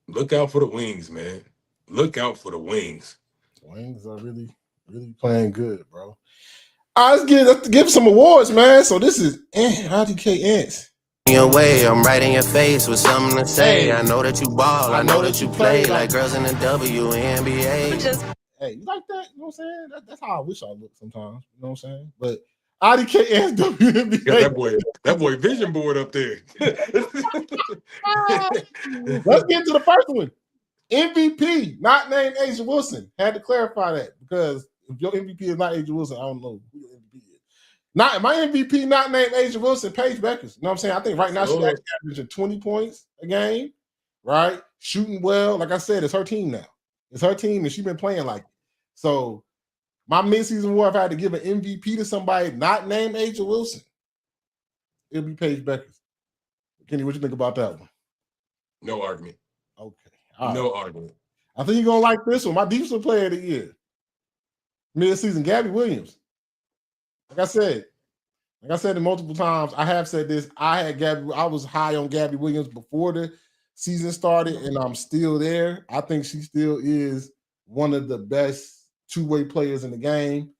look out for the wings, man. Look out for the wings. Wings are really, really playing good, bro. All right, let's give some awards, man. So this is IDK Ant. Your way, I'm right in your face with something to say. I know that you ball, I know that you play like girls in the WNBA. Hey, you like that? You know what I'm saying? That's how I wish I looked sometimes. You know what I'm saying? But IDK Ant WNBA. Got that boy vision board up there. Let's get to the first one. MVP, not named Asia Wilson. Had to clarify that because if your MVP is not Asia Wilson, I don't know who your MVP is. Not my MVP, not named Asia Wilson, Paige Beckers. You know what I'm saying? I think right now she's averaging 20 points a game, right? Shooting well. Like I said, it's her team now. It's her team, and she's been playing like it. So my midseason award, if I had to give an MVP to somebody not named Asia Wilson, it'll be Paige Beckers. Kenny, what you think about that one? No argument. Okay. No argument. I think you're gonna like this one. My defensive player of the year, mid-season, Gabby Williams. Like I said it multiple times. I have said this. I was high on Gabby Williams before the season started, and I'm still there. I think she still is one of the best two-way players in the game.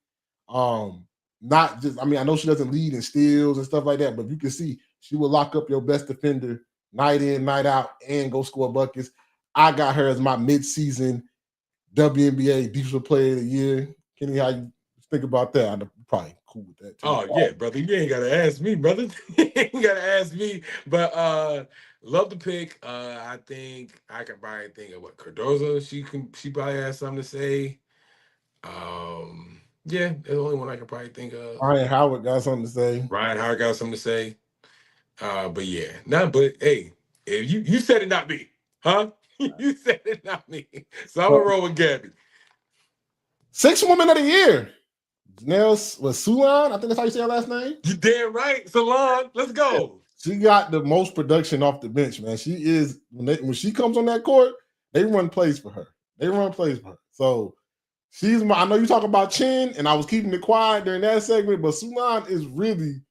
Not just, I know she doesn't lead in steals and stuff like that, but you can see she will lock up your best defender night in, night out, and go score buckets. I got her as my mid-season WNBA Defensive Player of the Year. Kenny, how you think about that? I'm probably cool with that too. Oh, yeah, brother. You ain't got to ask me, brother. You ain't got to ask me. But love the pick. I think I could probably think of what Cardozo. She probably has something to say. Yeah, that's the only one I can probably think of. Ryan Howard got something to say. Ryan Howard got something to say. But yeah, but hey, if you said it, not me, huh? You said it, not me. So I'm gonna roll with Gabby. 6th Woman of the Year. Janelle was Sulan. I think that's how you say her last name. You damn right, Salon. Let's go. She got the most production off the bench, man. She is when she comes on that court, they run plays for her. So she's I know you talk about Chin, and I was keeping it quiet during that segment, but Sulan is really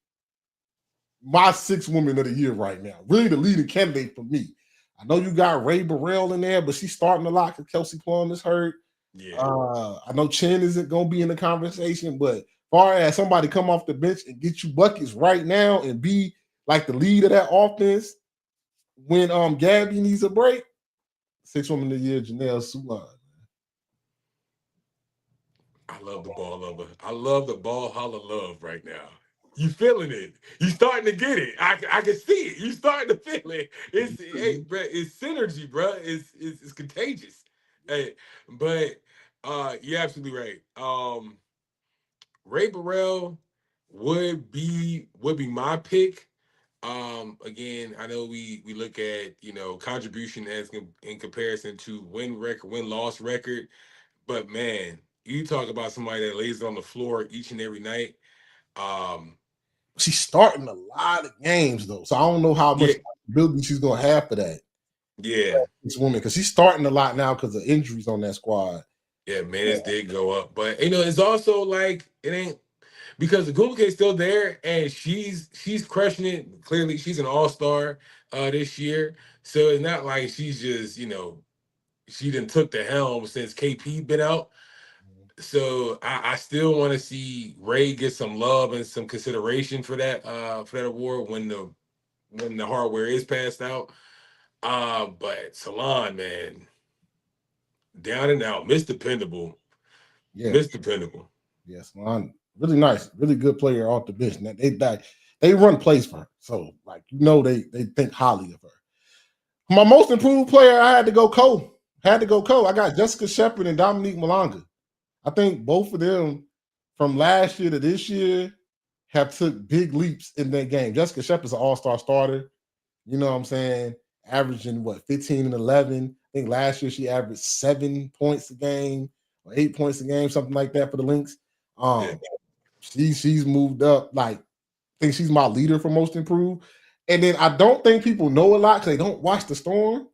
my 6th Woman of the Year right now. Really the leading candidate for me. I know you got Ray Burrell in there, but she's starting a lot because Kelsey Plum is hurt. Yeah. I know Chen isn't going to be in the conversation, but as far as somebody come off the bench and get you buckets right now and be like the lead of that offense when Gabby needs a break, 6th Woman of the Year, Janelle Sulan. I love the ball lover. I love the ball holler love right now. You feeling it? You starting to get it? I can see it. You starting to feel it. It's synergy, bro. It's contagious. Hey, but you're absolutely right. Ray Burrell would be my pick. Again, I know we look at contribution as in comparison to win-loss record, but man, you talk about somebody that lays it on the floor each and every night. she's starting a lot of games though, so I don't know how much ability she's gonna have for that. Yeah, this woman, because she's starting a lot now because of injuries on that squad. Yeah, minutes did go up, but it's also like it ain't because the Gumake is still there and she's crushing it. Clearly, she's an all-star this year, so it's not like she's just she done took the helm since KP been out. So I still want to see Ray get some love and some consideration for that award when the hardware is passed out. But Salon, man, down and out, Miss Dependable. Yeah, Miss Dependable. Yes, Salon, really nice, really good player off the bench. Now, they run plays for her, so like they think highly of her. My most improved player, I had to go Cole. I got Jessica Shepard and Dominique Malonga. I think both of them from last year to this year have took big leaps in their game. Jessica Shepard's an all-star starter. You know what I'm saying? Averaging 15 and 11. I think last year she averaged 7 points a game or 8 points a game, something like that for the Lynx. She's moved up. Like, I think she's my leader for most improved. And then I don't think people know a lot because they don't watch the Storm.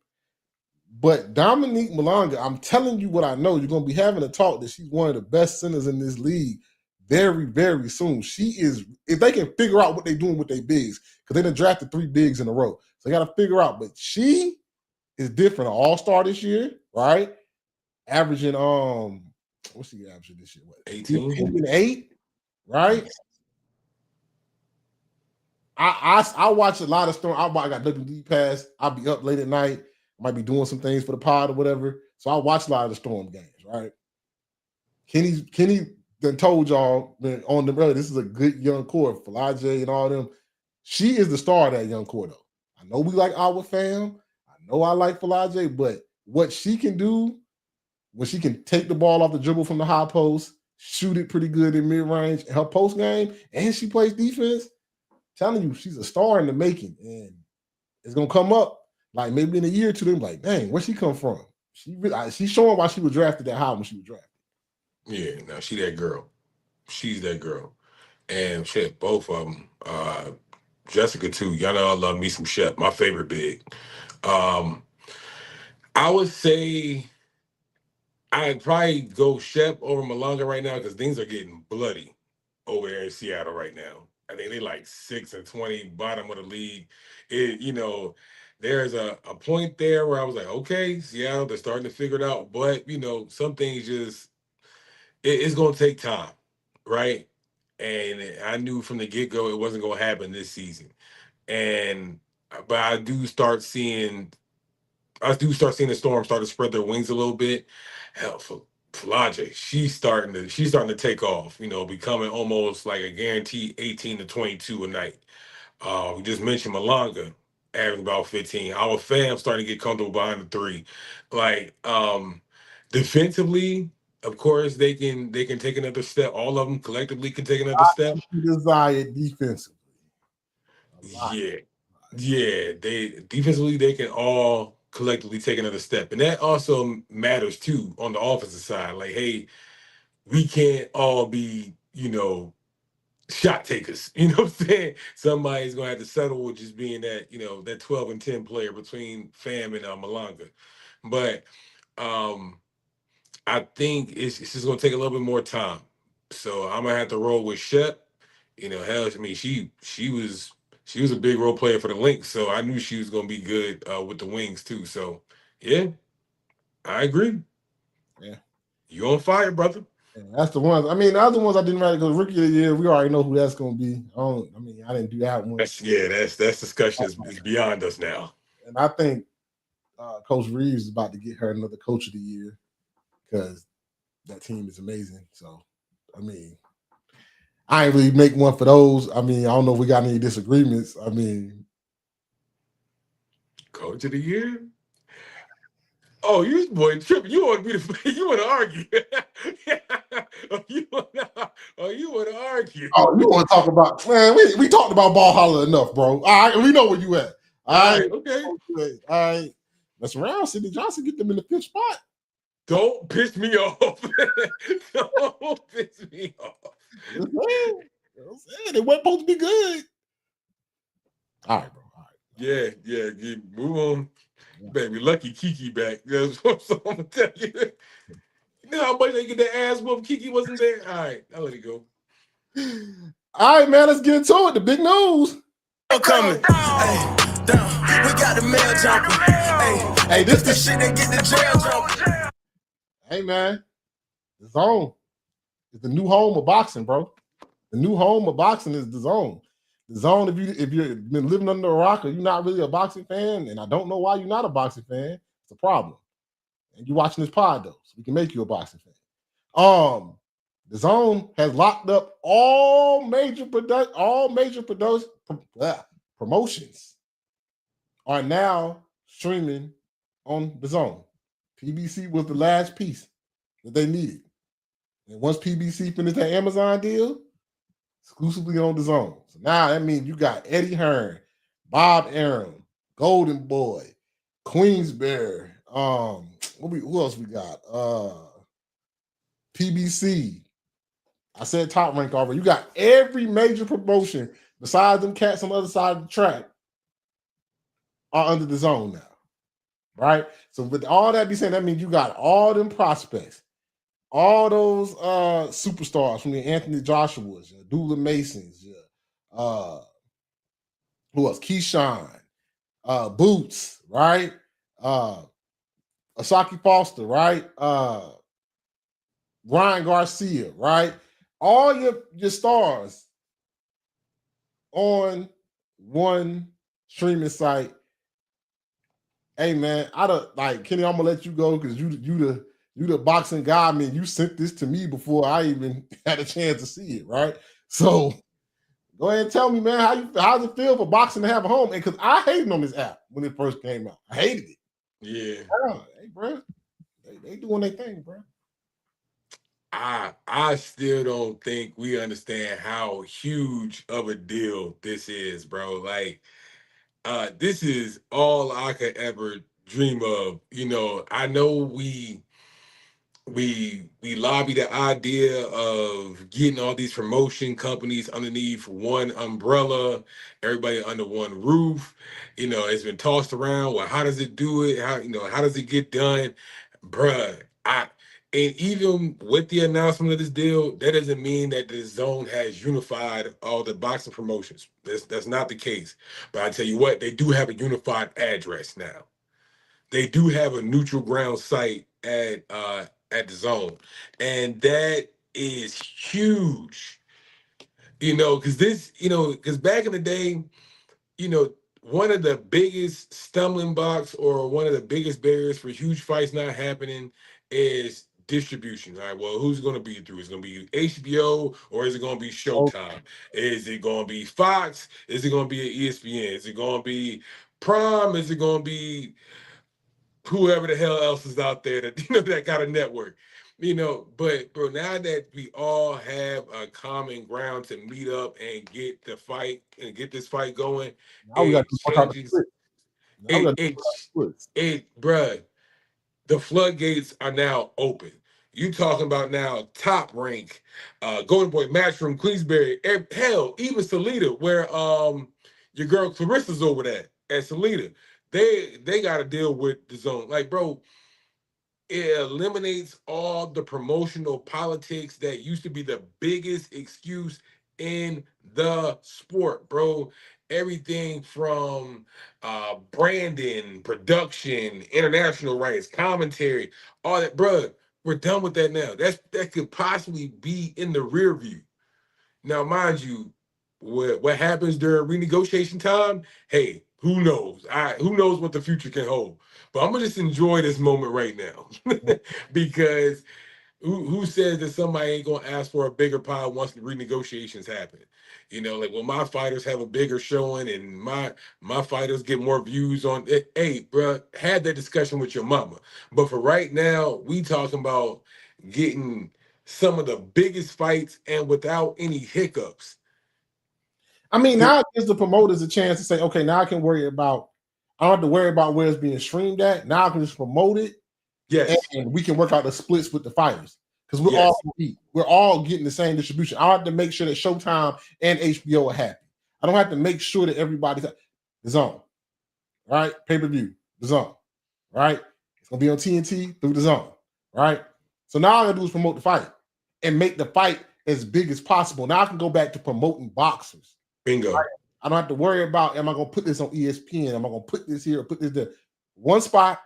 But Dominique Malonga, I'm telling you what I know. You're going to be having a talk that she's one of the best centers in this league very, very soon. She is, if they can figure out what they're doing with their bigs, because they done drafted 3 bigs in a row. So they got to figure out. But she is different. An all-star this year, right? Averaging, what's she averaging this year? What, 18 and 8, right? I watch a lot of Storm. I got WD pass. I'll be up late at night. Might be doing some things for the pod or whatever. So I watch a lot of the Storm games, right? Kenny done told y'all on the brother, this is a good young core, Falaje and all them. She is the star of that young core, though. I know we like our fam. I know I like Falaje, but what she can do when she can take the ball off the dribble from the high post, shoot it pretty good in mid-range, her post game, and she plays defense, telling you she's a star in the making, and it's gonna come up. Like maybe in a year or two, they're like, dang, where'd she come from? She's showing why she was drafted that high when she was drafted. Yeah, now she that girl. She's that girl. And shit, both of them. Jessica too. Y'all know I love me some Shep, my favorite big. I would say I'd probably go Shep over Malonga right now because things are getting bloody over there in Seattle right now. I think they like 6-20, bottom of the league. There's a point there where I was like, okay, Seattle, they're starting to figure it out. But, some things just, it's going to take time, right? And I knew from the get-go it wasn't going to happen this season. But I do start seeing the Storm start to spread their wings a little bit. Hell, for Falaje, she's starting to take off, becoming almost like a guaranteed 18 to 22 a night. We just mentioned Malonga averaging about 15. Our fam starting to get comfortable behind the 3. Like, defensively, of course, they can take another step. All of them collectively can take another step. Desired defensively. Yeah. They defensively they can all collectively take another step, and that also matters too on the offensive side. Like, hey, we can't all be shot takers. You know what I'm saying? Somebody's gonna have to settle with just being that that 12 and 10 player between Fam and Malonga. But I think it's just gonna take a little bit more time. So I'm gonna have to roll with Shep. Hell, I mean, she was a big role player for the Lynx, so I knew she was gonna be good with the Wings too. So yeah, I agree. Yeah, you on fire, brother. Yeah, that's the ones. I mean, the other ones I didn't write because rookie of the year, we already know who that's gonna be. I didn't do that one. That's discussion is beyond us now. And I think Coach Reeves is about to get her another Coach of the Year because that team is amazing. So, I mean, I ain't really make one for those. I mean, I don't know if we got any disagreements. I mean, Coach of the Year? Oh, you boy tripping. You want to argue. You want to argue. Oh, you want to talk about, man, we talked about ball holler enough, bro. All right, we know where you at. All right, okay. All right. That's around Sidney Johnson, get them in the 5th spot. Don't piss me off. Don't piss me off. You know what I'm saying? They weren't supposed to be good. All right, bro. All right. Yeah. Move on. Baby, lucky Kiki back. That's what I'm gonna tell you. You know how much they get their ass whooped? Kiki wasn't there. All right, I'll let it go. All right, man. Let's get into it. The big news. Coming. Hey, down. We got the mail jumping. Hey, this is shit that get the jail jumping. Hey, man. The Zone is the new home of boxing, bro. The new home of boxing is the Zone. The Zone, if you've been living under a rock or you're not really a boxing fan, and I don't know why you're not a boxing fan, it's a problem. And you're watching this pod, though, so we can make you a boxing fan. The Zone has locked up all major promotions are now streaming on the Zone. PBC was the last piece that they needed. And once PBC finished that Amazon deal, exclusively on the Zone. So now that means you got Eddie Hearn, Bob Arum, Golden Boy, Queensberry. Who else we got? PBC. I said Top Rank already. You got every major promotion besides them cats on the other side of the track are under the Zone now. Right? So with all that be saying, that means you got all them prospects, all those superstars from the Anthony Joshuas, Dula Masons, who else? Keyshawn, Boots, right? Asaki Foster, right? Ryan Garcia, right? All your stars on one streaming site. Hey man, Kenny, I'm gonna let you go because you the boxing guy. I mean, you sent this to me before I even had a chance to see it, right? So go ahead and tell me, man, how does it feel for boxing to have a home? And because I hated on this app when it first came out. I hated it. Yeah. Hey, bro. They doing their thing, bro. I still don't think we understand how huge of a deal this is, bro. Like, this is all I could ever dream of. You know, I know we lobby the idea of getting all these promotion companies underneath one umbrella, everybody under one roof. You know, it's been tossed around. Well, how does it do it? How does it get done? Bruh, and even with the announcement of this deal, that doesn't mean that the Zone has unified all the boxing promotions. That's not the case. But I tell you what, they do have a unified address now. They do have a neutral ground site at the Zone, and that is huge. Because back in the day, one of the biggest stumbling blocks or one of the biggest barriers for huge fights not happening is distribution. All right, well, who's going to be through? Is it going to be HBO or is it going to be Showtime? Is it going to be Fox? Is it going to be ESPN? Is it going to be Prime? Is it going to be whoever the hell else is out there that that got a network? But bro, now that we all have a common ground to meet up and get this fight going, Now we got to work out the changes. splits. Bruh, the floodgates are now open. You talking about now Top Rank, Golden Boy, Matchroom, Queensberry, hell, even Salida, where your girl Clarissa's over there at Salida. They got to deal with the Zone. Like, bro, it eliminates all the promotional politics that used to be the biggest excuse in the sport, bro. Everything from branding, production, international rights, commentary, all that, bro. We're done with that now. That could possibly be in the rear view. Now, mind you, what happens during renegotiation time? Hey, who knows? Who knows what the future can hold? But I'm gonna just enjoy this moment right now because who says that somebody ain't gonna ask for a bigger pie once the renegotiations happen? When my fighters have a bigger showing and my fighters get more views on it. Hey, bro, have that discussion with your mama. But for right now, we talking about getting some of the biggest fights and without any hiccups. I mean, now it gives the promoters a chance to say, okay, now I don't have to worry about where it's being streamed at. Now I can just promote it. Yes. And we can work out the splits with the fighters. because we're all getting the same distribution. I have to make sure that Showtime and HBO are happy. I don't have to make sure that everybody's the Zone, right? Pay-per-view, the Zone, right? It's gonna be on TNT through the Zone, right? So now all I gotta do is promote the fight and make the fight as big as possible. Now I can go back to promoting boxers. Bingo. Right? I don't have to worry about, am I gonna put this on ESPN? Am I gonna put this here or put this there? One spot.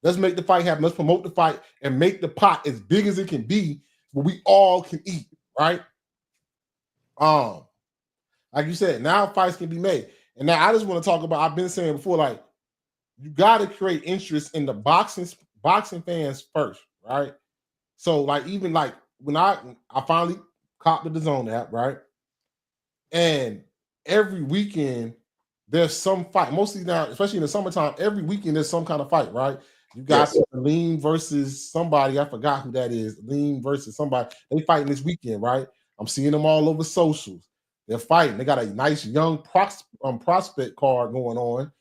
Let's make the fight happen. Let's promote the fight and make the pot as big as it can be where we all can eat, right? Like you said, now fights can be made. And now I just want to talk about, I've been saying before, like, you got to create interest in the boxing fans first, right? So, like, even like when I finally copped the Dazn app, right? And every weekend there's some fight. Mostly now, especially in the summertime, every weekend there's some kind of fight, right? You got Lean versus somebody. I forgot who that is. Lean versus somebody. They fighting this weekend, right? I'm seeing them all over socials. They're fighting. They got a nice young prospect card going on,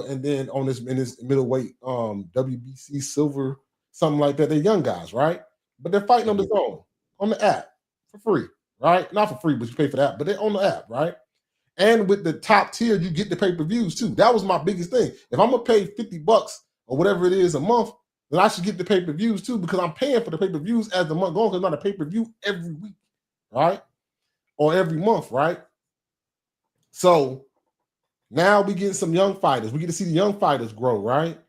and then on this in this middleweight WBC silver, something like that. They're young guys, right? But they're fighting on the Zone, on the app for free, right? Not for free, but you pay for that. But they're on the app, right? And with the top tier, you get the pay-per-views too. That was my biggest thing. If I'm gonna pay $50 or whatever it is a month, then I should get the pay-per-views too, because I'm paying for the pay-per-views as the month goes, because not a pay-per-view every week, right? Or every month, right? So now we get some young fighters. We get to see the young fighters grow, right?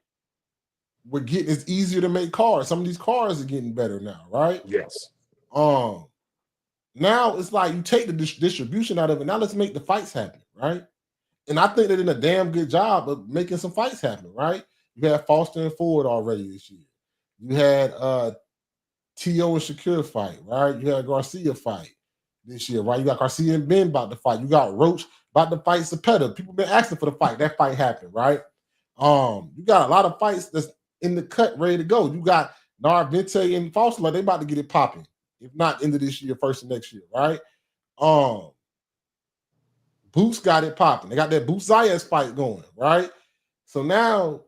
It's easier to make cards. Some of these cards are getting better now, right? Yes. Now it's like you take the distribution out of it. Now let's make the fights happen, right? And I think they're doing a damn good job of making some fights happen, right? You had Foster and Ford already this year. You had T.O. and Shakur fight, right? You had Garcia fight this year, right? You got Garcia and Benn about to fight. You got Roach about to fight Cepeda. People been asking for the fight. That fight happened, right? You got a lot of fights that's in the cut, ready to go. You got Narvente and Foster, they about to get it popping. If not into this year, first of next year, right? Boots got it popping. They got that Boots Zayas fight going, right? So now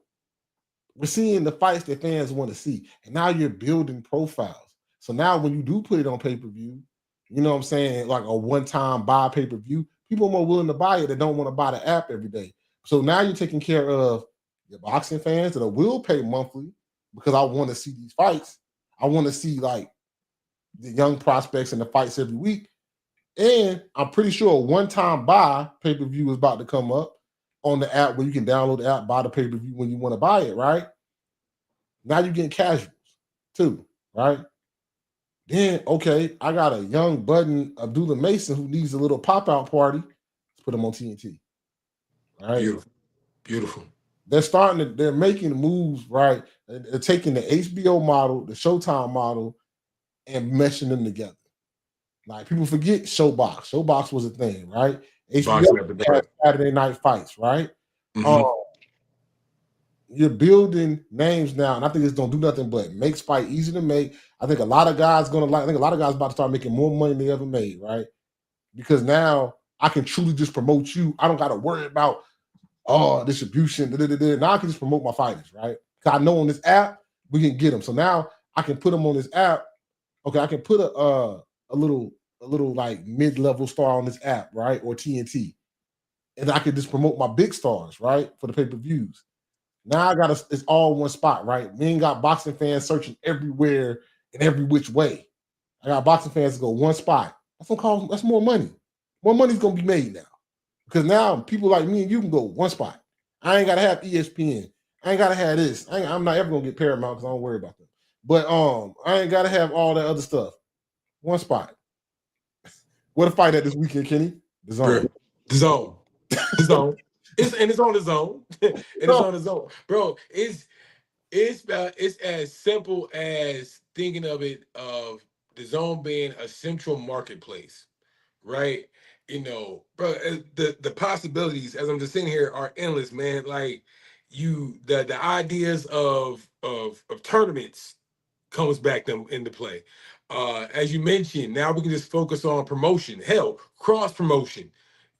we're seeing the fights that fans want to see. And now you're building profiles. So now when you do put it on pay-per-view, you know what I'm saying, like a one-time buy pay-per-view, people are more willing to buy it that don't want to buy the app every day. So now you're taking care of your boxing fans that will pay monthly because I want to see these fights. I want to see, like, the young prospects and the fights every week. And I'm pretty sure a one-time buy pay-per-view is about to come up on the app where you can download the app, buy the pay-per-view when you want to buy it, right? Now you're getting casuals too, right? Then, okay, I got a young budding Abdullah Mason who needs a little pop-out party. Let's put him on TNT. Right? Beautiful. Beautiful. They're making moves, right? They're taking the HBO model, the Showtime model, and meshing them together. Like, people forget Showbox. Showbox was a thing, right? HBO had Saturday night fights, right? Mm-hmm. You're building names now, and I think it's gonna do nothing but makes fight easy to make. I think a lot of guys about to start making more money than they ever made, right? Because now I can truly just promote you. I don't got to worry about distribution. Now I can just promote my fighters, right? Because I know on this app we can get them. So now I can put them on this app. Okay, I can put a little like mid-level star on this app, right? Or TNT. And I can just promote my big stars, right? For the pay-per-views. Now it's all one spot, right? We ain't got boxing fans searching everywhere in every which way. I got boxing fans to go one spot. That's more money. More money's gonna be made now. Because now people like me and you can go one spot. I ain't gotta have ESPN. I ain't gotta have this. I'm not ever gonna get Paramount because I don't worry about them. But I ain't gotta have all that other stuff. One spot. What a fight at this weekend, Kenny. The Zone. The Zone. The Zone. It's on the Zone. It's on the Zone. Bro, it's as simple as thinking of the Zone being a central marketplace, right? You know, bro, the possibilities as I'm just sitting here are endless, man. Like, the ideas of tournaments comes back into play. As you mentioned, now we can just focus on promotion. Hell, cross promotion.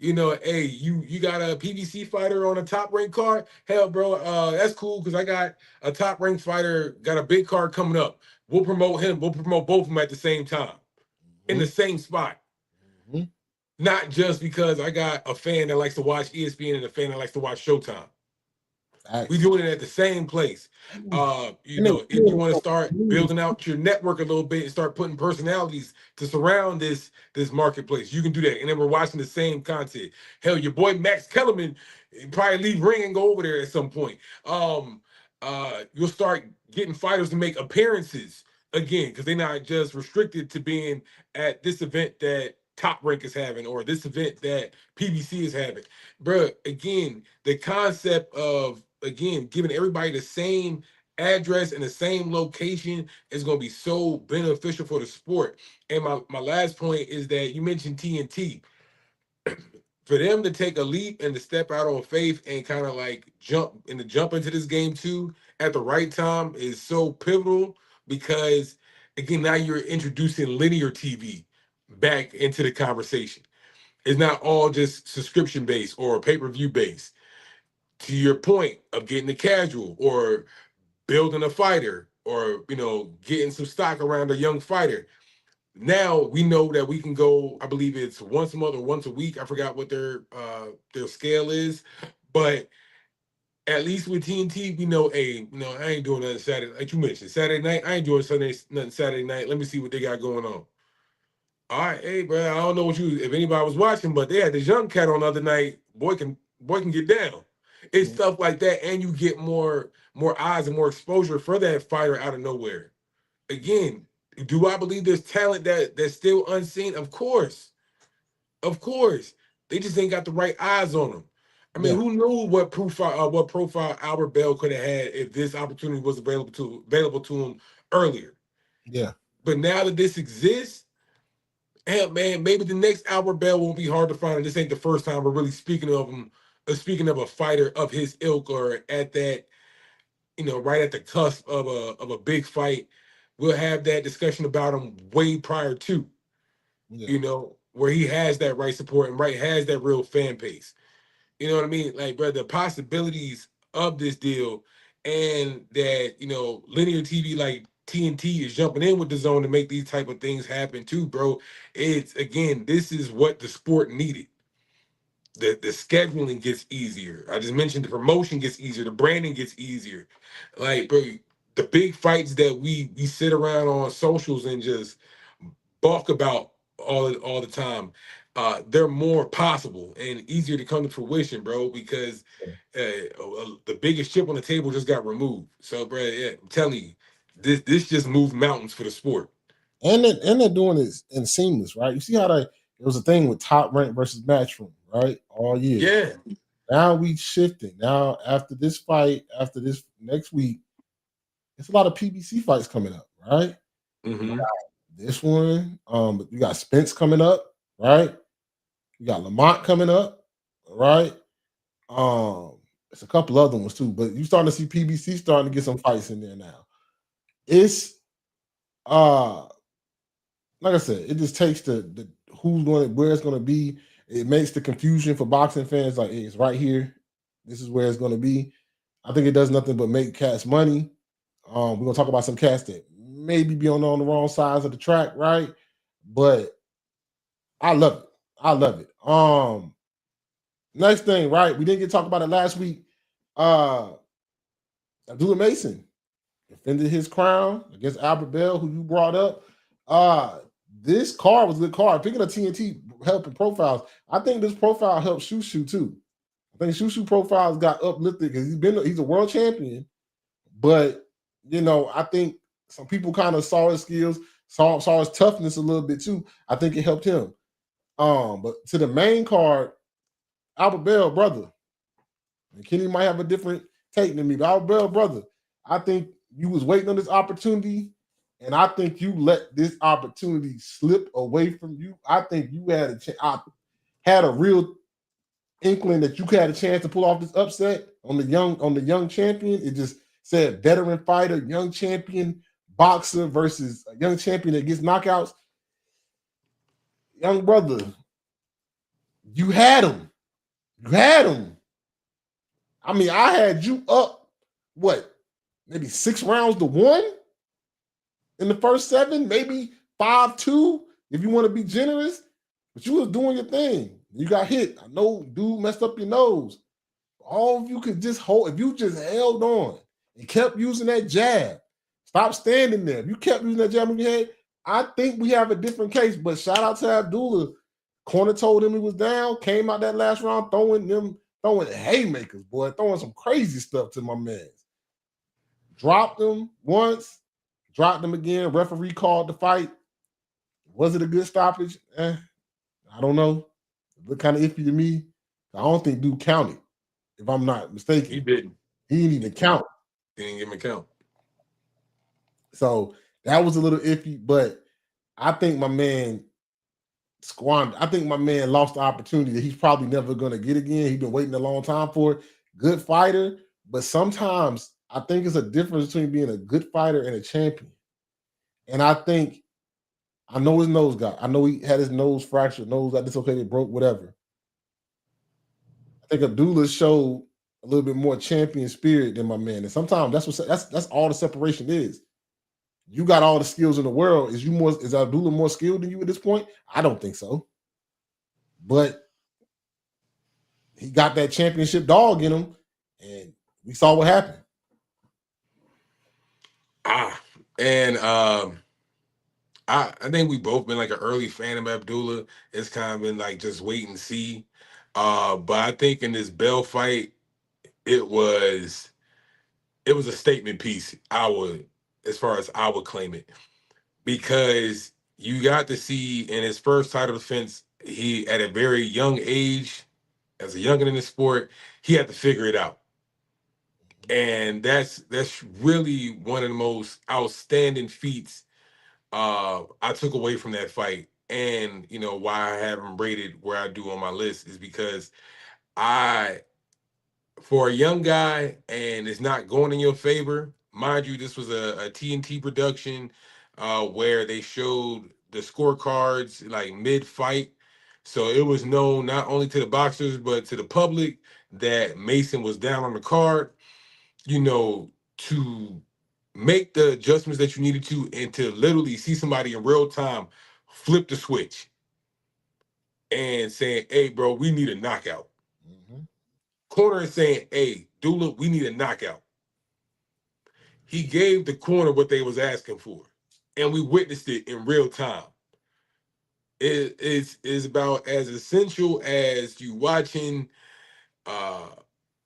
You know, hey, you got a PBC fighter on a top ranked card? Hell, bro, that's cool because I got a top ranked fighter, got a big card coming up. We'll promote him. We'll promote both of them at the same time, in the same spot. Mm-hmm. Not just because I got a fan that likes to watch ESPN and a fan that likes to watch Showtime. We doing it at the same place. You know, if you want to start building out your network a little bit and start putting personalities to surround this marketplace, you can do that. And then we're watching the same content. Hell, your boy Max Kellerman probably leave ring and go over there at some point. You'll start getting fighters to make appearances again because they're not just restricted to being at this event that Top Rank is having or this event that PBC is having. Bro, again, the concept of giving everybody the same address and the same location is going to be so beneficial for the sport. And my last point is that you mentioned TNT. For them to take a leap and to step out on faith and kind of like jump into this game too at the right time is so pivotal because again, now you're introducing linear TV back into the conversation. It's not all just subscription based or pay-per-view based. To your point of getting a casual or building a fighter or getting some stock around a young fighter. Now we know that we can go, I believe it's once a month or once a week. I forgot what their scale is, but at least with TNT, we know, hey, I ain't doing nothing Saturday. Like you mentioned, Saturday night, I ain't doing nothing Saturday night. Let me see what they got going on. All right, hey, bro, I don't know if anybody was watching, but they had this young cat on the other night. Boy can get down. It's stuff like that, and you get more eyes and more exposure for that fighter out of nowhere. Again, do I believe there's talent that's still unseen? Of course. They just ain't got the right eyes on them. I mean, who knew what profile Albert Bell could have had if this opportunity was available to him earlier? Yeah. But now that this exists, hell, man, maybe the next Albert Bell won't be hard to find. And this ain't the first time we're really speaking of him, speaking of a fighter of his ilk or at that, right at the cusp of a big fight. We'll have that discussion about him way prior to, where he has that right support and has that real fan base. You know what I mean? Like, bro, the possibilities of this deal and that, linear TV like TNT is jumping in with the zone to make these type of things happen too, bro. It's, again, this is what the sport needed. The scheduling gets easier. I just mentioned the promotion gets easier. The branding gets easier. Like, bro, the big fights that we sit around on socials and just balk about all the time, they're more possible and easier to come to fruition, bro, because the biggest chip on the table just got removed. So, bro, yeah, I'm telling you, this just moved mountains for the sport. And they're doing it in seamless, right? You see how it was a thing with Top Rank versus Matchroom, right? All year. Yeah. Now we shifting. Now after this fight, after this next week, it's a lot of PBC fights coming up, right? Mm-hmm. This one, you got Spence coming up, right? You got Lamont coming up, right? It's a couple other ones too, but you starting to see PBC starting to get some fights in there now. It's like I said, it just takes the who's going, where it's going to be. It makes the confusion for boxing fans like, hey, it's right here. This is where it's going to be. I think it does nothing but make cats money. We're gonna talk about some cats that maybe be on the wrong sides of the track, right? But I love it. Next thing, right? We didn't get to talk about it last week. Abdullah Mason defended his crown against Albert Bell, who you brought up. This card was a good card. Picking a TNT helping profiles. I think this profile helped Shushu too. I think Shushu profiles got uplifted because he's a world champion, but I think some people kind of saw his skills, saw his toughness a little bit too. I think it helped him. But to the main card, Albert Bell, brother. And Kenny might have a different take than me, but Albert Bell, brother, I think you was waiting on this opportunity, and I think you let this opportunity slip away from you. I think you had a real inkling that you had a chance to pull off this upset on the young champion. It just said veteran fighter, young champion boxer versus a young champion that gets knockouts. Young brother, You had him. You had him. I mean, I had you up, what, maybe 6 rounds to 1 in the first 7, maybe 5-2, if you want to be generous. But you was doing your thing. You got hit. I know dude messed up your nose. All of you could just hold, if you just held on and kept using that jab, stop standing there. If you kept using that jab in your head, I think we have a different case. But shout out to Abdullah. Corner told him he was down, came out that last round throwing haymakers, boy, throwing some crazy stuff to my man. Dropped him once, dropped him again. Referee called the fight. Was it a good stoppage? I don't know. It looked kind of iffy to me. I don't think dude counted, if I'm not mistaken. He didn't. He didn't even count. He didn't give him a count. So that was a little iffy, but I think my man squandered. I think my man lost the opportunity that he's probably never going to get again. He's been waiting a long time for it. Good fighter, but sometimes I think it's a difference between being a good fighter and a champion. And I know his nose got. I know he had his nose fractured, nose got dislocated, broke, whatever. I think Abdullah showed a little bit more champion spirit than my man. And sometimes that's all the separation is. You got all the skills in the world. Is Abdullah more skilled than you at this point? I don't think so. But he got that championship dog in him, and we saw what happened. I think we both been like an early fan of Abdullah. It's kind of been like just wait and see. But I think in this Bell fight, it was a statement piece. As far as I would claim it, because you got to see in his first title defense, he at a very young age, as a youngin in the sport, he had to figure it out. And that's really one of the most outstanding feats I took away from that fight. And why I have him rated where I do on my list is because for a young guy, and it's not going in your favor. Mind you, this was a TNT production where they showed the scorecards like mid-fight. So it was known not only to the boxers, but to the public that Mason was down on the card, to make the adjustments that you needed to, and to literally see somebody in real time flip the switch and saying, hey, bro, we need a knockout. Corner is saying, hey, Dula, we need a knockout. He gave the corner what they was asking for, and we witnessed it in real time. It is about as essential as you watching a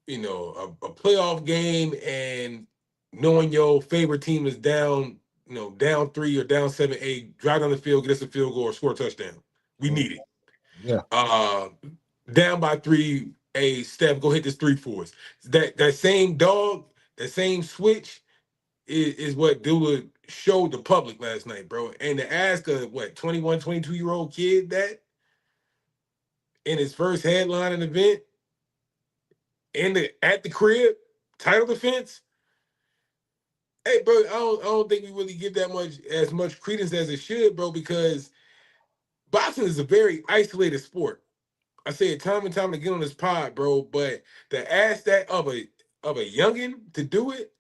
playoff game and knowing your favorite team is down, down 3 or down 7-8, drive down the field, get us a field goal or score a touchdown. We need it. Yeah. Down by 3, hey, Steph, go hit this 3 for us. That same dog, that same switch is what Dula showed the public last night, bro. And to ask a 21, 22-year-old kid that in his first headlining event at the crib, title defense. Hey, bro, I don't think we really give as much credence as it should, bro, because boxing is a very isolated sport. I say it time and time again on this pod, bro, but to ask that of a youngin to do it,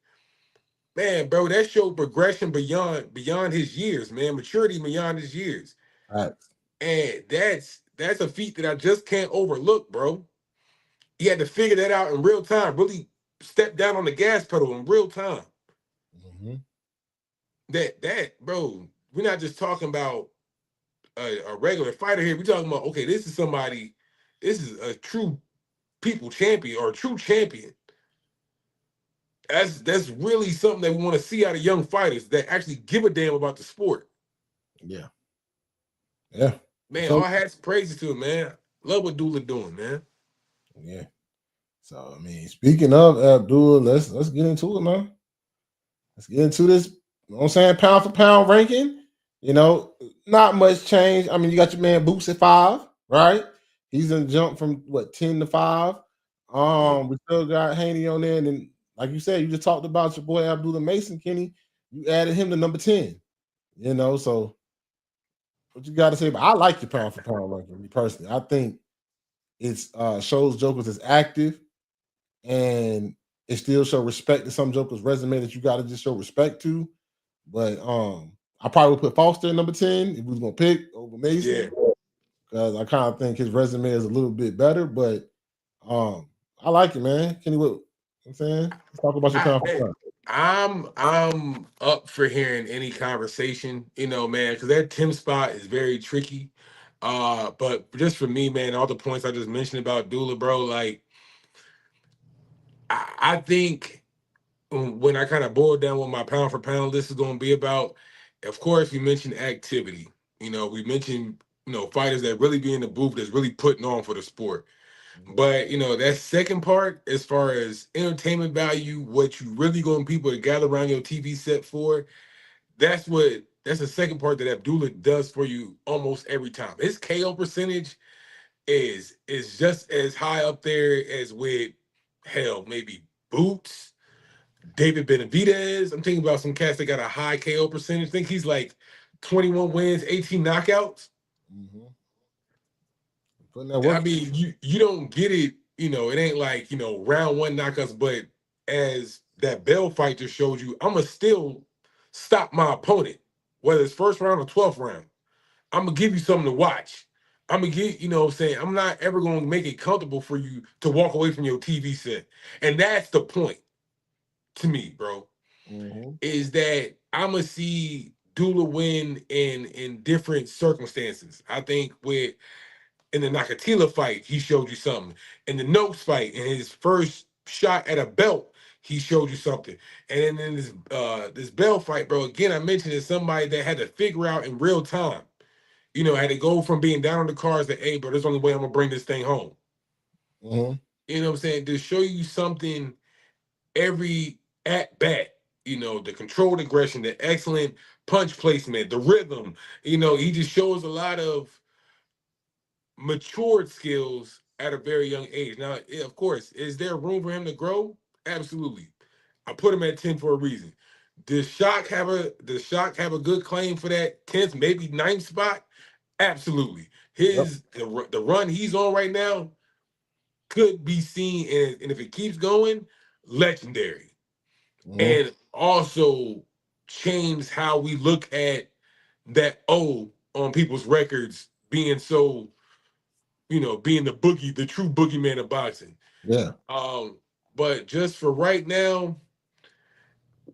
man, bro, that showed progression beyond his years, man, maturity beyond his years. Right. And that's a feat that I just can't overlook, bro. He had to figure that out in real time, really step down on the gas pedal in real time. That, bro, we're not just talking about a regular fighter here. We're talking about, okay, this is a true people champion or a true champion. That's really something that we want to see out of young fighters that actually give a damn about the sport. Yeah. Man, all hats praises to him, man. Love what Dula doing, man. Yeah. So I mean, speaking of Abdullah, let's get into it, man. Let's get into this. You know what I'm saying? Pound for pound ranking. Not much change. I mean, you got your man Boots at 5, right? He's in jump from 10 to 5. We still got Haney on there, and then, like you said, you just talked about your boy Abdullah Mason, Kenny. You added him to number 10. So what you got to say about? I like your pound for pound ranking, me personally. I think It's shows jokers as active, and it still show respect to some jokers' resume that you got to just show respect to. But I probably would put Foster at number 10 if we was gonna pick over Mason. Because I kind of think his resume is a little bit better, but I like it, man. Kenny, what I'm saying? Let's talk about your pound for pound. I'm up for hearing any conversation, man, because that Tim spot is very tricky. But just for me, man, all the points I just mentioned about Dula, bro, like I think when I kind of boiled down what my pound for pound list is going to be about, of course, we mentioned activity. We mentioned fighters that really be in the booth, that's really putting on for the sport. But that second part, as far as entertainment value, what you really going people to gather around your TV set for, that's the second part that Abdullah does for you almost every time. His KO percentage is just as high up there as with maybe Boots, David Benavidez. I'm thinking about some cats that got a high KO percentage. I think he's like 21 wins, 18 knockouts. Mm-hmm. I mean, you don't get it, it ain't like, round one knockouts, but as that Bell fight just showed you, I'ma still stop my opponent, whether it's first round or 12th round. I'm gonna give you something to watch. I'm gonna get, what I'm saying, I'm not ever gonna make it comfortable for you to walk away from your TV set. And that's the point to me, bro. Mm-hmm. Is that I'm gonna see Dula win in different circumstances. I think in the Nakatila fight, he showed you something. In the Noakes fight, in his first shot at a belt, he showed you something. And then in this Bell fight, bro, again, I mentioned it's somebody that had to figure out in real time. Had to go from being down on the cards to, hey, bro, there's only way I'm gonna bring this thing home. Mm-hmm. You know what I'm saying? To show you something every at bat. The controlled aggression, the excellent punch placement, the rhythm. He just shows a lot of matured skills at a very young age. Now, of course, is there room for him to grow? Absolutely. I put him at 10 for a reason. Does Shock have a good claim for that 10th, maybe 9th spot? Absolutely. The run he's on right now could be seen, and if it keeps going, legendary. Mm-hmm. And also change how we look at that O on people's records being so, being the true boogeyman of boxing. Yeah. But just for right now,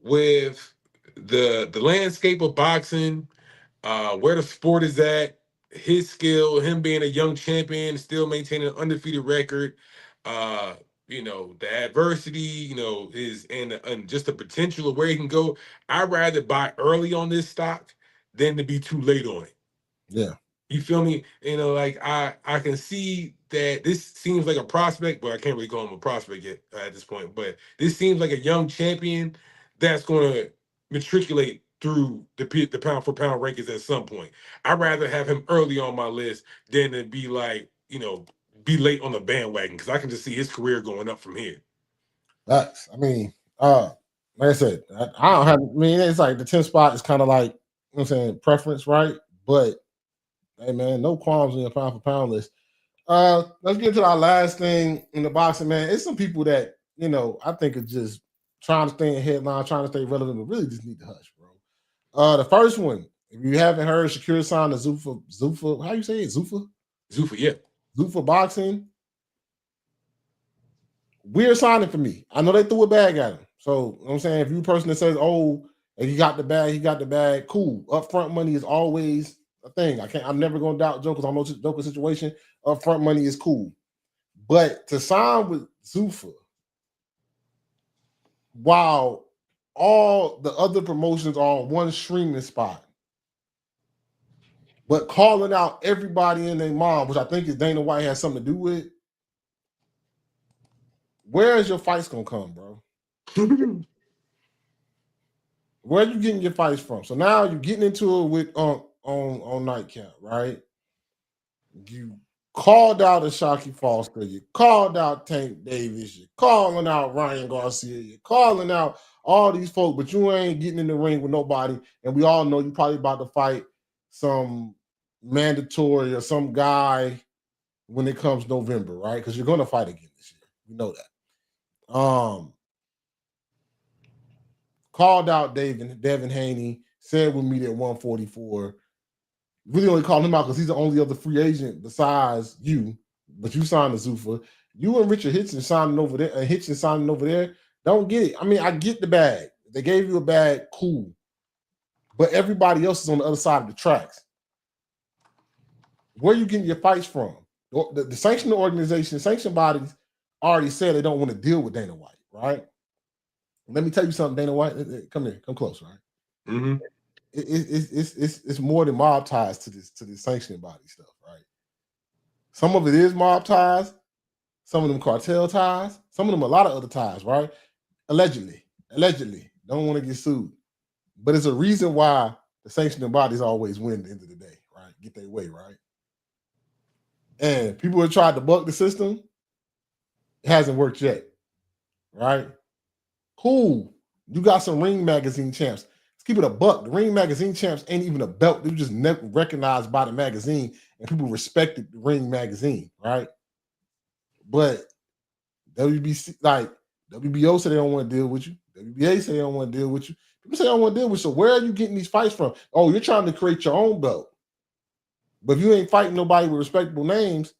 with the landscape of boxing, where the sport is at, his skill, him being a young champion, still maintaining an undefeated record, the adversity, is and just the potential of where he can go. I'd rather buy early on this stock than to be too late on it. Yeah. You feel me? Like I can see that this seems like a prospect, but I can't really call him a prospect yet at this point. But this seems like a young champion that's going to matriculate through the pound for pound rankings at some point. I'd rather have him early on my list than to be like, be late on the bandwagon, because I can just see his career going up from here. That's, I mean, like I said, I don't have, I mean, it's like the 10th spot is kind of like, I'm saying, preference, right? But hey, man, no qualms in your pound for pound list. Let's get to our last thing in the boxing, man. It's some people that, I think are just trying to stay in headline, trying to stay relevant, but really just need to hush, bro. The first one, if you haven't heard, Shakur signed the Zuffa, how you say it? Zuffa, yeah. Zuffa Boxing. Weird signing for me. I know they threw a bag at him. So, I'm saying, if you're a person that says, oh, if he got the bag, cool. Upfront money is always a thing. I'm never gonna doubt Joker's. I'm no Joker situation. Upfront money is cool. But to sign with Zuffa, while all the other promotions are on one streaming spot, but calling out everybody and their mom, which I think is Dana White has something to do with, where is your fights gonna come, bro? Where are you getting your fights from? So now you're getting into it with on Nightcap, right? You called out Ashaki Foster, you called out Tank Davis, you're calling out Ryan Garcia, you're calling out all these folks, but you ain't getting in the ring with nobody. And we all know you probably about to fight some mandatory or some guy, when it comes November, right? Because you're going to fight again this year. You know that. Called out Devin Haney, said we'll meet at 144. Really only called him out because he's the only other free agent besides you, but you signed to Zuffa. You and Richard Hitchens signing over there. Don't get it. I mean, I get the bag. They gave you a bag, cool. But everybody else is on the other side of the tracks. Where are you getting your fights from? The sanctioning organization, sanction bodies already said they don't want to deal with Dana White, right? Let me tell you something, Dana White. Come here, come close, right? Mm-hmm. It's more than mob ties to this sanctioning body stuff, right? Some of it is mob ties, some of them cartel ties, some of them a lot of other ties, right? Allegedly, don't want to get sued, but it's a reason why the sanctioning bodies always win at the end of the day, right? Get their way, right? And people have tried to buck the system. It hasn't worked yet, right? Cool. You got some Ring Magazine champs. Let's keep it a buck. The Ring Magazine champs ain't even a belt. They were just never recognized by the magazine, and people respected the Ring Magazine, right? But WBC, like WBO said they don't want to deal with you. WBA say they don't want to deal with you. People say they don't want to deal with you. So where are you getting these fights from? Oh, you're trying to create your own belt. But if you ain't fighting nobody with respectable names,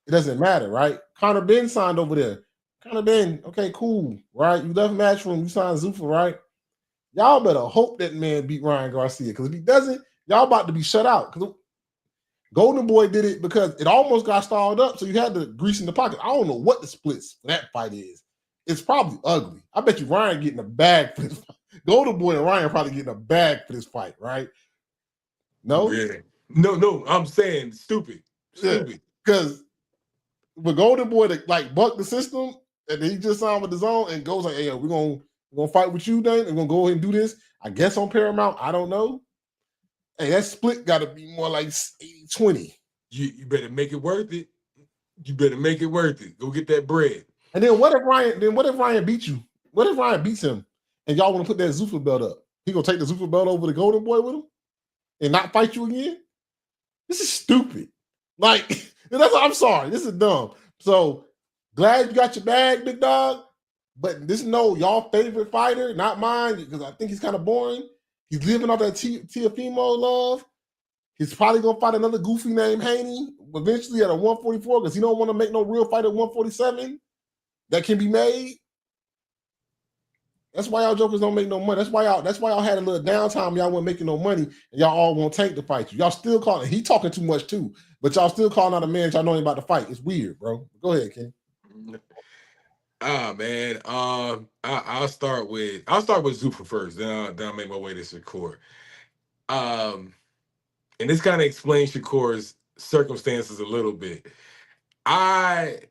it doesn't matter, right? Conor Benn signed over there. Conor Benn, okay, cool, right? You left Matchroom, you signed Zuffa, right? Y'all better hope that man beat Ryan Garcia, because if he doesn't, y'all about to be shut out. Because Golden Boy did it because it almost got stalled up, so you had to grease in the pocket. I don't know what the splits for that fight is. It's probably ugly. I bet you Ryan getting a bag for this fight. Golden Boy and Ryan probably getting a bag for this fight, right? No? Yeah. No, I'm saying stupid. Stupid. Because with Golden Boy to like buck the system, and then he just signed with Dazn and goes like, hey, we're gonna fight with you then, and we're gonna go ahead and do this. I guess on Paramount, I don't know. Hey, that split gotta be more like 80-20. You better make it worth it. You better make it worth it. Go get that bread. And then what if Ryan beats you? What if Ryan beats him and y'all want to put that Zuffa belt up? He gonna take the Zuffa belt over the Golden Boy with him and not fight you again? This is stupid. Like, I'm sorry, this is dumb. So glad you got your bag, big dog. But this y'all favorite fighter, not mine, because I think he's kind of boring. He's living off that Teofimo love. He's probably gonna fight another goofy named Haney eventually at a 144 because he don't want to make no real fight at 147 that can be made. That's why y'all jokers don't make no money. That's why y'all had a little downtime. Y'all weren't making no money, and y'all all want Tank to fight you. Y'all still calling. He talking too much too, but y'all still calling out a man y'all know ain't about to fight. It's weird, bro. Go ahead, Ken. Man. I'll start with Zuffa first. Then I'll make my way to Shakur. And this kind of explains Shakur's circumstances a little bit. At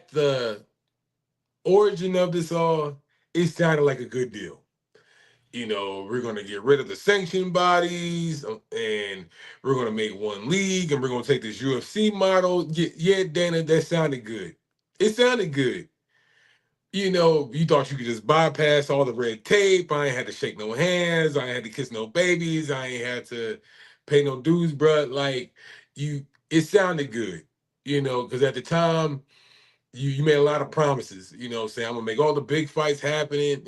the origin of this all, it sounded like a good deal. You know, we're going to get rid of the sanction bodies and we're going to make one league and we're going to take this UFC model. Yeah, Dana, that sounded good. It sounded good. You know, you thought you could just bypass all the red tape. I ain't had to shake no hands. I ain't had to kiss no babies. I ain't had to pay no dues, bro. Like, it sounded good, you know, because at the time, you made a lot of promises, you know, saying I'm going to make all the big fights happening.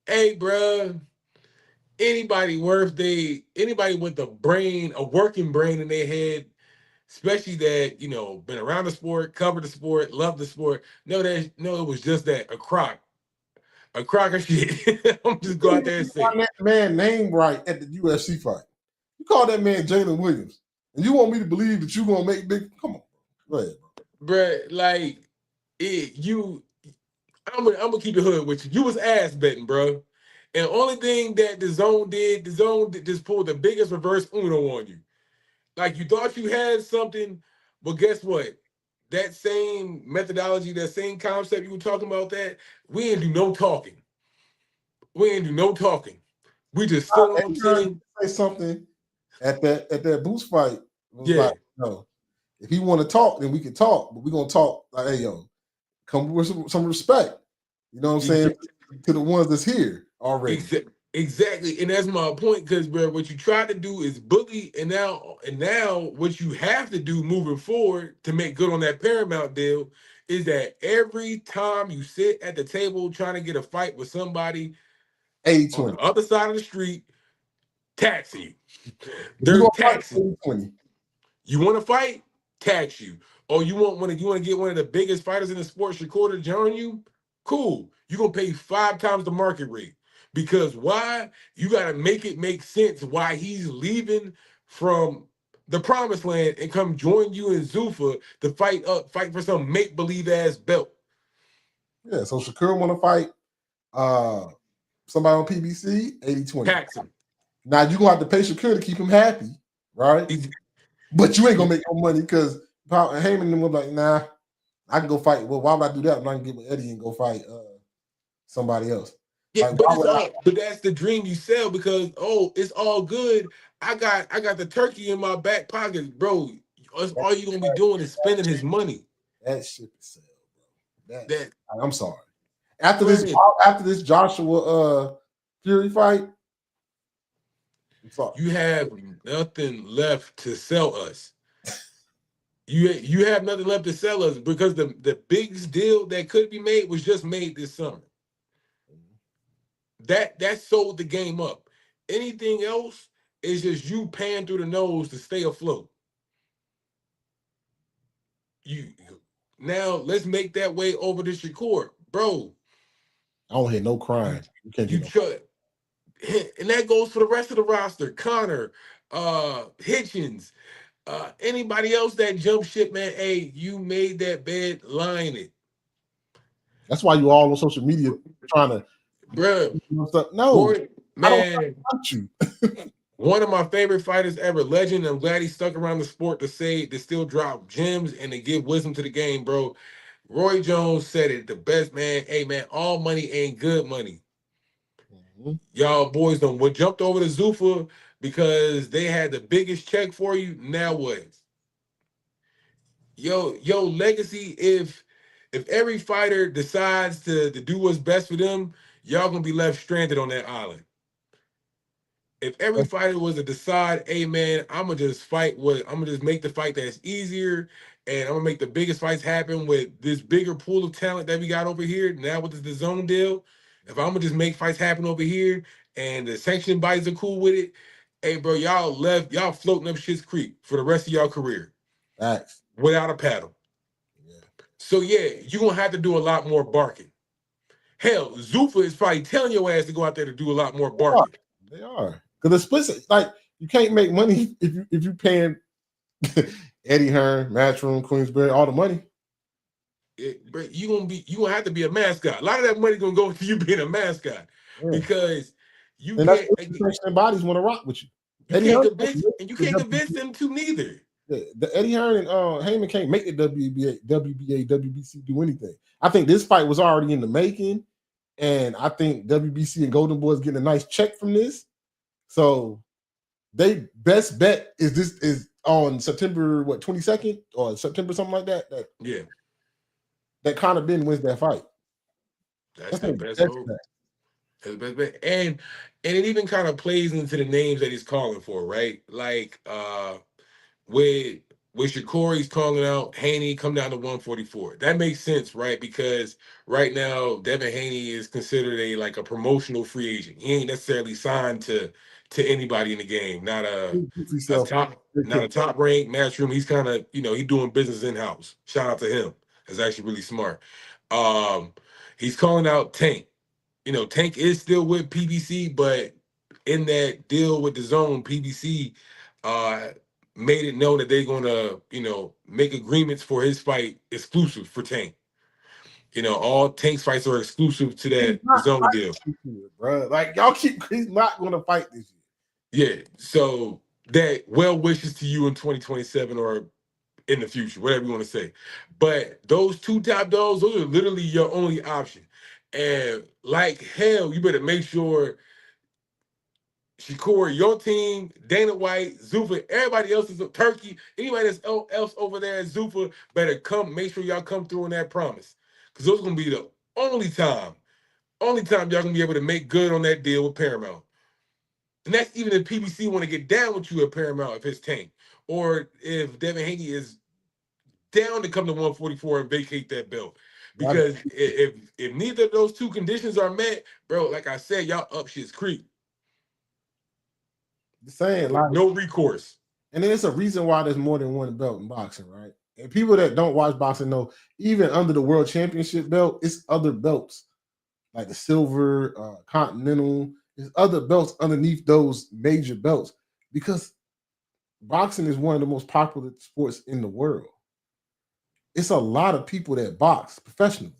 Hey, bro, anybody with a working brain in their head, especially that, you know, been around the sport, covered the sport, loved the sport. No, it was just that a crock of shit. I'm just go out there and say that man name right at the UFC fight. You call that man Jalen Williams, and you want me to believe that you're gonna make big? Come on, go ahead, bro. Bruh, like I'm gonna keep it hood with you. You was ass betting, bro. And the only thing that Dazn did just pulled the biggest reverse Uno on you. Like, you thought you had something, but guess what? That same methodology, that same concept you were talking about, that we didn't do no talking. We just stood on 10. Say something at that Boost fight. Yeah. Like, no, if he want to talk, then we can talk. But we gonna talk like, hey, yo, come with some respect. You know what I'm saying? To the ones that's here already. Exactly, and that's my point. Because, bro, what you try to do is bully, and now what you have to do moving forward to make good on that Paramount deal is that every time you sit at the table trying to get a fight with somebody 80-20. on the other side of the street, taxi. You They're gonna fight taxing. 80-20. You want to fight? Tax you. Or you want to get one of the biggest fighters in the sport, Shakur, to join you? Cool. You're gonna pay 5 times the market rate. Because why? You gotta make it make sense why he's leaving from the promised land and come join you in Zuffa to fight for some make-believe ass belt. Yeah, so Shakur want to fight somebody on PBC, 80-20. Tax him. Now you gonna have to pay Shakur to keep him happy, right? But you ain't gonna make no money because Heyman and them was like, nah, I can go fight. Well, why would I do that when I can get with Eddie and go fight somebody else? Yeah, Like, but that's the dream you sell because it's all good. I got the turkey in my back pocket, bro. All you gonna be doing is spending his money. That shit is sell, bro. That I'm sorry. After this Joshua Fury fight, I'm sorry. You have nothing left to sell us. You have nothing left to sell us because the biggest deal that could be made was just made this summer. That sold the game up. Anything else is just you paying through the nose to stay afloat. Now let's make that way over to Shakur, bro. I don't hear no crying. You can't get no. And that goes for the rest of the roster. Connor, Hitchens, anybody else that jump ship, man. Hey, you made that bed, lie in it. That's why you all on social media trying to, bro. No, man. I don't want you. One of my favorite fighters ever, legend. I'm glad he stuck around the sport to still drop gems and to give wisdom to the game, bro. Roy Jones said it the best, man. Hey, man, all money ain't good money. Mm-hmm. Y'all boys jumped over to Zuffa because they had the biggest check for you. Now what? Yo, legacy, if every fighter decides to do what's best for them, y'all gonna be left stranded on that island. If every fighter was to decide, hey man, I'm gonna just make the fight that's easier, and I'm gonna make the biggest fights happen with this bigger pool of talent that we got over here. Now with the zone deal, if I'm gonna just make fights happen over here and the sanction bodies are cool with it, hey bro, y'all floating up shit's creek for the rest of y'all career. Thanks. Without a paddle. Yeah. So yeah, you're gonna have to do a lot more barking. Hell, Zuffa is probably telling your ass to go out there to do a lot more barking. They are. Because the splits, like, you can't make money if you paying Eddie Hearn, Matchroom, Queensberry, all the money. But you gonna have to be a mascot. A lot of that money gonna go to you being a mascot because you and can't. And bodies want to rock with you. You can't convince them to neither. The Eddie Hearn and Heyman can't make the WBA, WBC do anything. I think this fight was already in the making, and I think WBC and Golden Boy is getting a nice check from this. So they best bet is on September 22nd or September something like that. That Conor Benn wins that fight. That's the best hope. That's the best bet. And it even kind of plays into the names that he's calling for, right? Like with Shakur, he's calling out Haney come down to 144. That makes sense, right? Because right now Devin Haney is considered a promotional free agent. He ain't necessarily signed to anybody in the game. Not a top ranked Matchroom. He's kind of he's doing business in house. Shout out to him. That's actually really smart. He's calling out Tank. Tank is still with PBC, but in that deal with the zone, PBC made it known that they're gonna, make agreements for his fight exclusive for Tank. All Tank's fights are exclusive to that zone deal. Bro, like y'all he's not gonna fight this year. Yeah, so that well wishes to you in 2027 or in the future, whatever you want to say. But those two top dogs, those are literally your only option. And like hell, you better make sure Shakur, your team, Dana White, Zuffa, everybody else is a turkey. Anybody else over there at Zuffa better make sure y'all come through on that promise. Because those are going to be the only time y'all going to be able to make good on that deal with Paramount. And that's even if PBC want to get down with you at Paramount if it's Tank. Or if Devin Haney is down to come to 144 and vacate that belt. Because if neither of those two conditions are met, bro, like I said, y'all up shit's creek. Saying like no recourse. And there's a reason why there's more than one belt in boxing, right? And people that don't watch boxing know even under the world championship belt, it's other belts like the silver, continental. There's other belts underneath those major belts because boxing is one of the most popular sports in the world. It's a lot of people that box professionally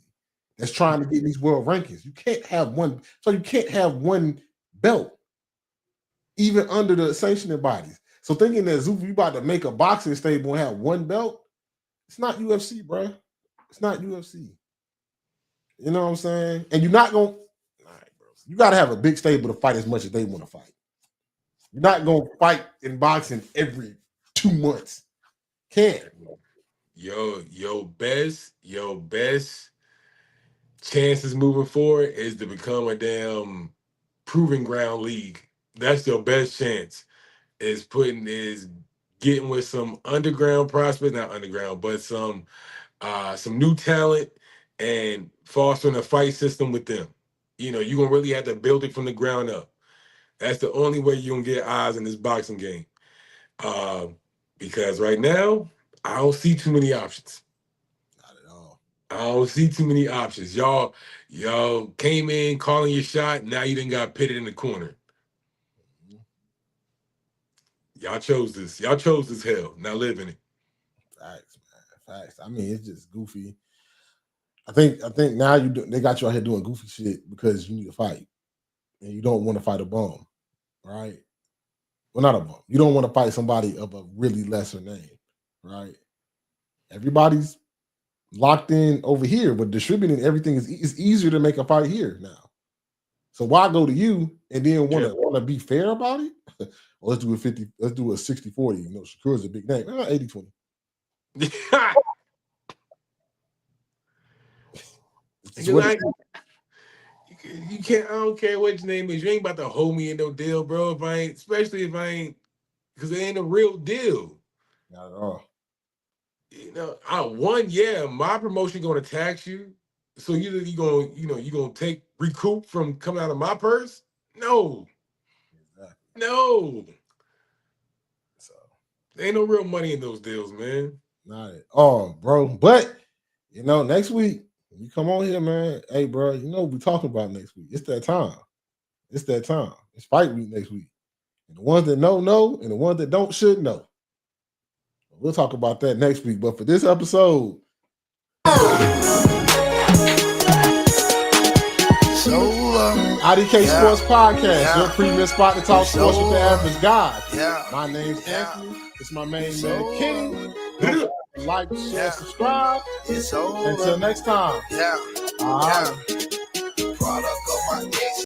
that's trying to get in these world rankings. You can't have one, so you can't have one belt even under the sanctioning bodies. So thinking that Zuffa, you about to make a boxing stable and have one belt, it's not UFC, bro. It's not UFC. You know what I'm saying? And you're not going to, all right, bro. You got to have a big stable to fight as much as they want to fight. You're not going to fight in boxing every 2 months. Can't. Your best chances moving forward is to become a damn proving ground league. That's your best chance. Is getting with some underground prospects, not underground, but some new talent and fostering a fight system with them. You know, you're gonna really have to build it from the ground up. That's the only way you're gonna get eyes in this boxing game. Because right now, I don't see too many options. Not at all. I don't see too many options. Y'all came in calling your shot. Now you done got pitted in the corner. Y'all chose this. Y'all chose this hell. Now live in it. Facts, man. Facts. I mean, it's just goofy. I think now they got you out here doing goofy shit because you need to fight. And you don't want to fight a bum, right? Well, not a bum. You don't want to fight somebody of a really lesser name, right? Everybody's locked in over here, but distributing everything is easier to make a fight here now. So why go to you and then want to be fair about it? Well, let's do a 50. Let's do a 60-40. You know, Shakur's a big name. 80-20. You can't. I don't care what your name is. You ain't about to hold me in no deal, bro. Especially if I ain't, because it ain't a real deal. Not at all. You know, my promotion gonna tax you. So you gonna recoup from coming out of my purse? No. Exactly. No. So there ain't no real money in those deals, man. Not at all, bro. But next week you come on here, man. Hey, bro, we talking about next week. It's that time. It's that time. It's fight week next week. And the ones that know, and the ones that don't should know. We'll talk about that next week. But for this episode, IDK Sports Podcast, your premier spot to talk sports with the average guy. My name's Anthony. It's my main man, Kenny. Like, share, subscribe. Until next time. All right.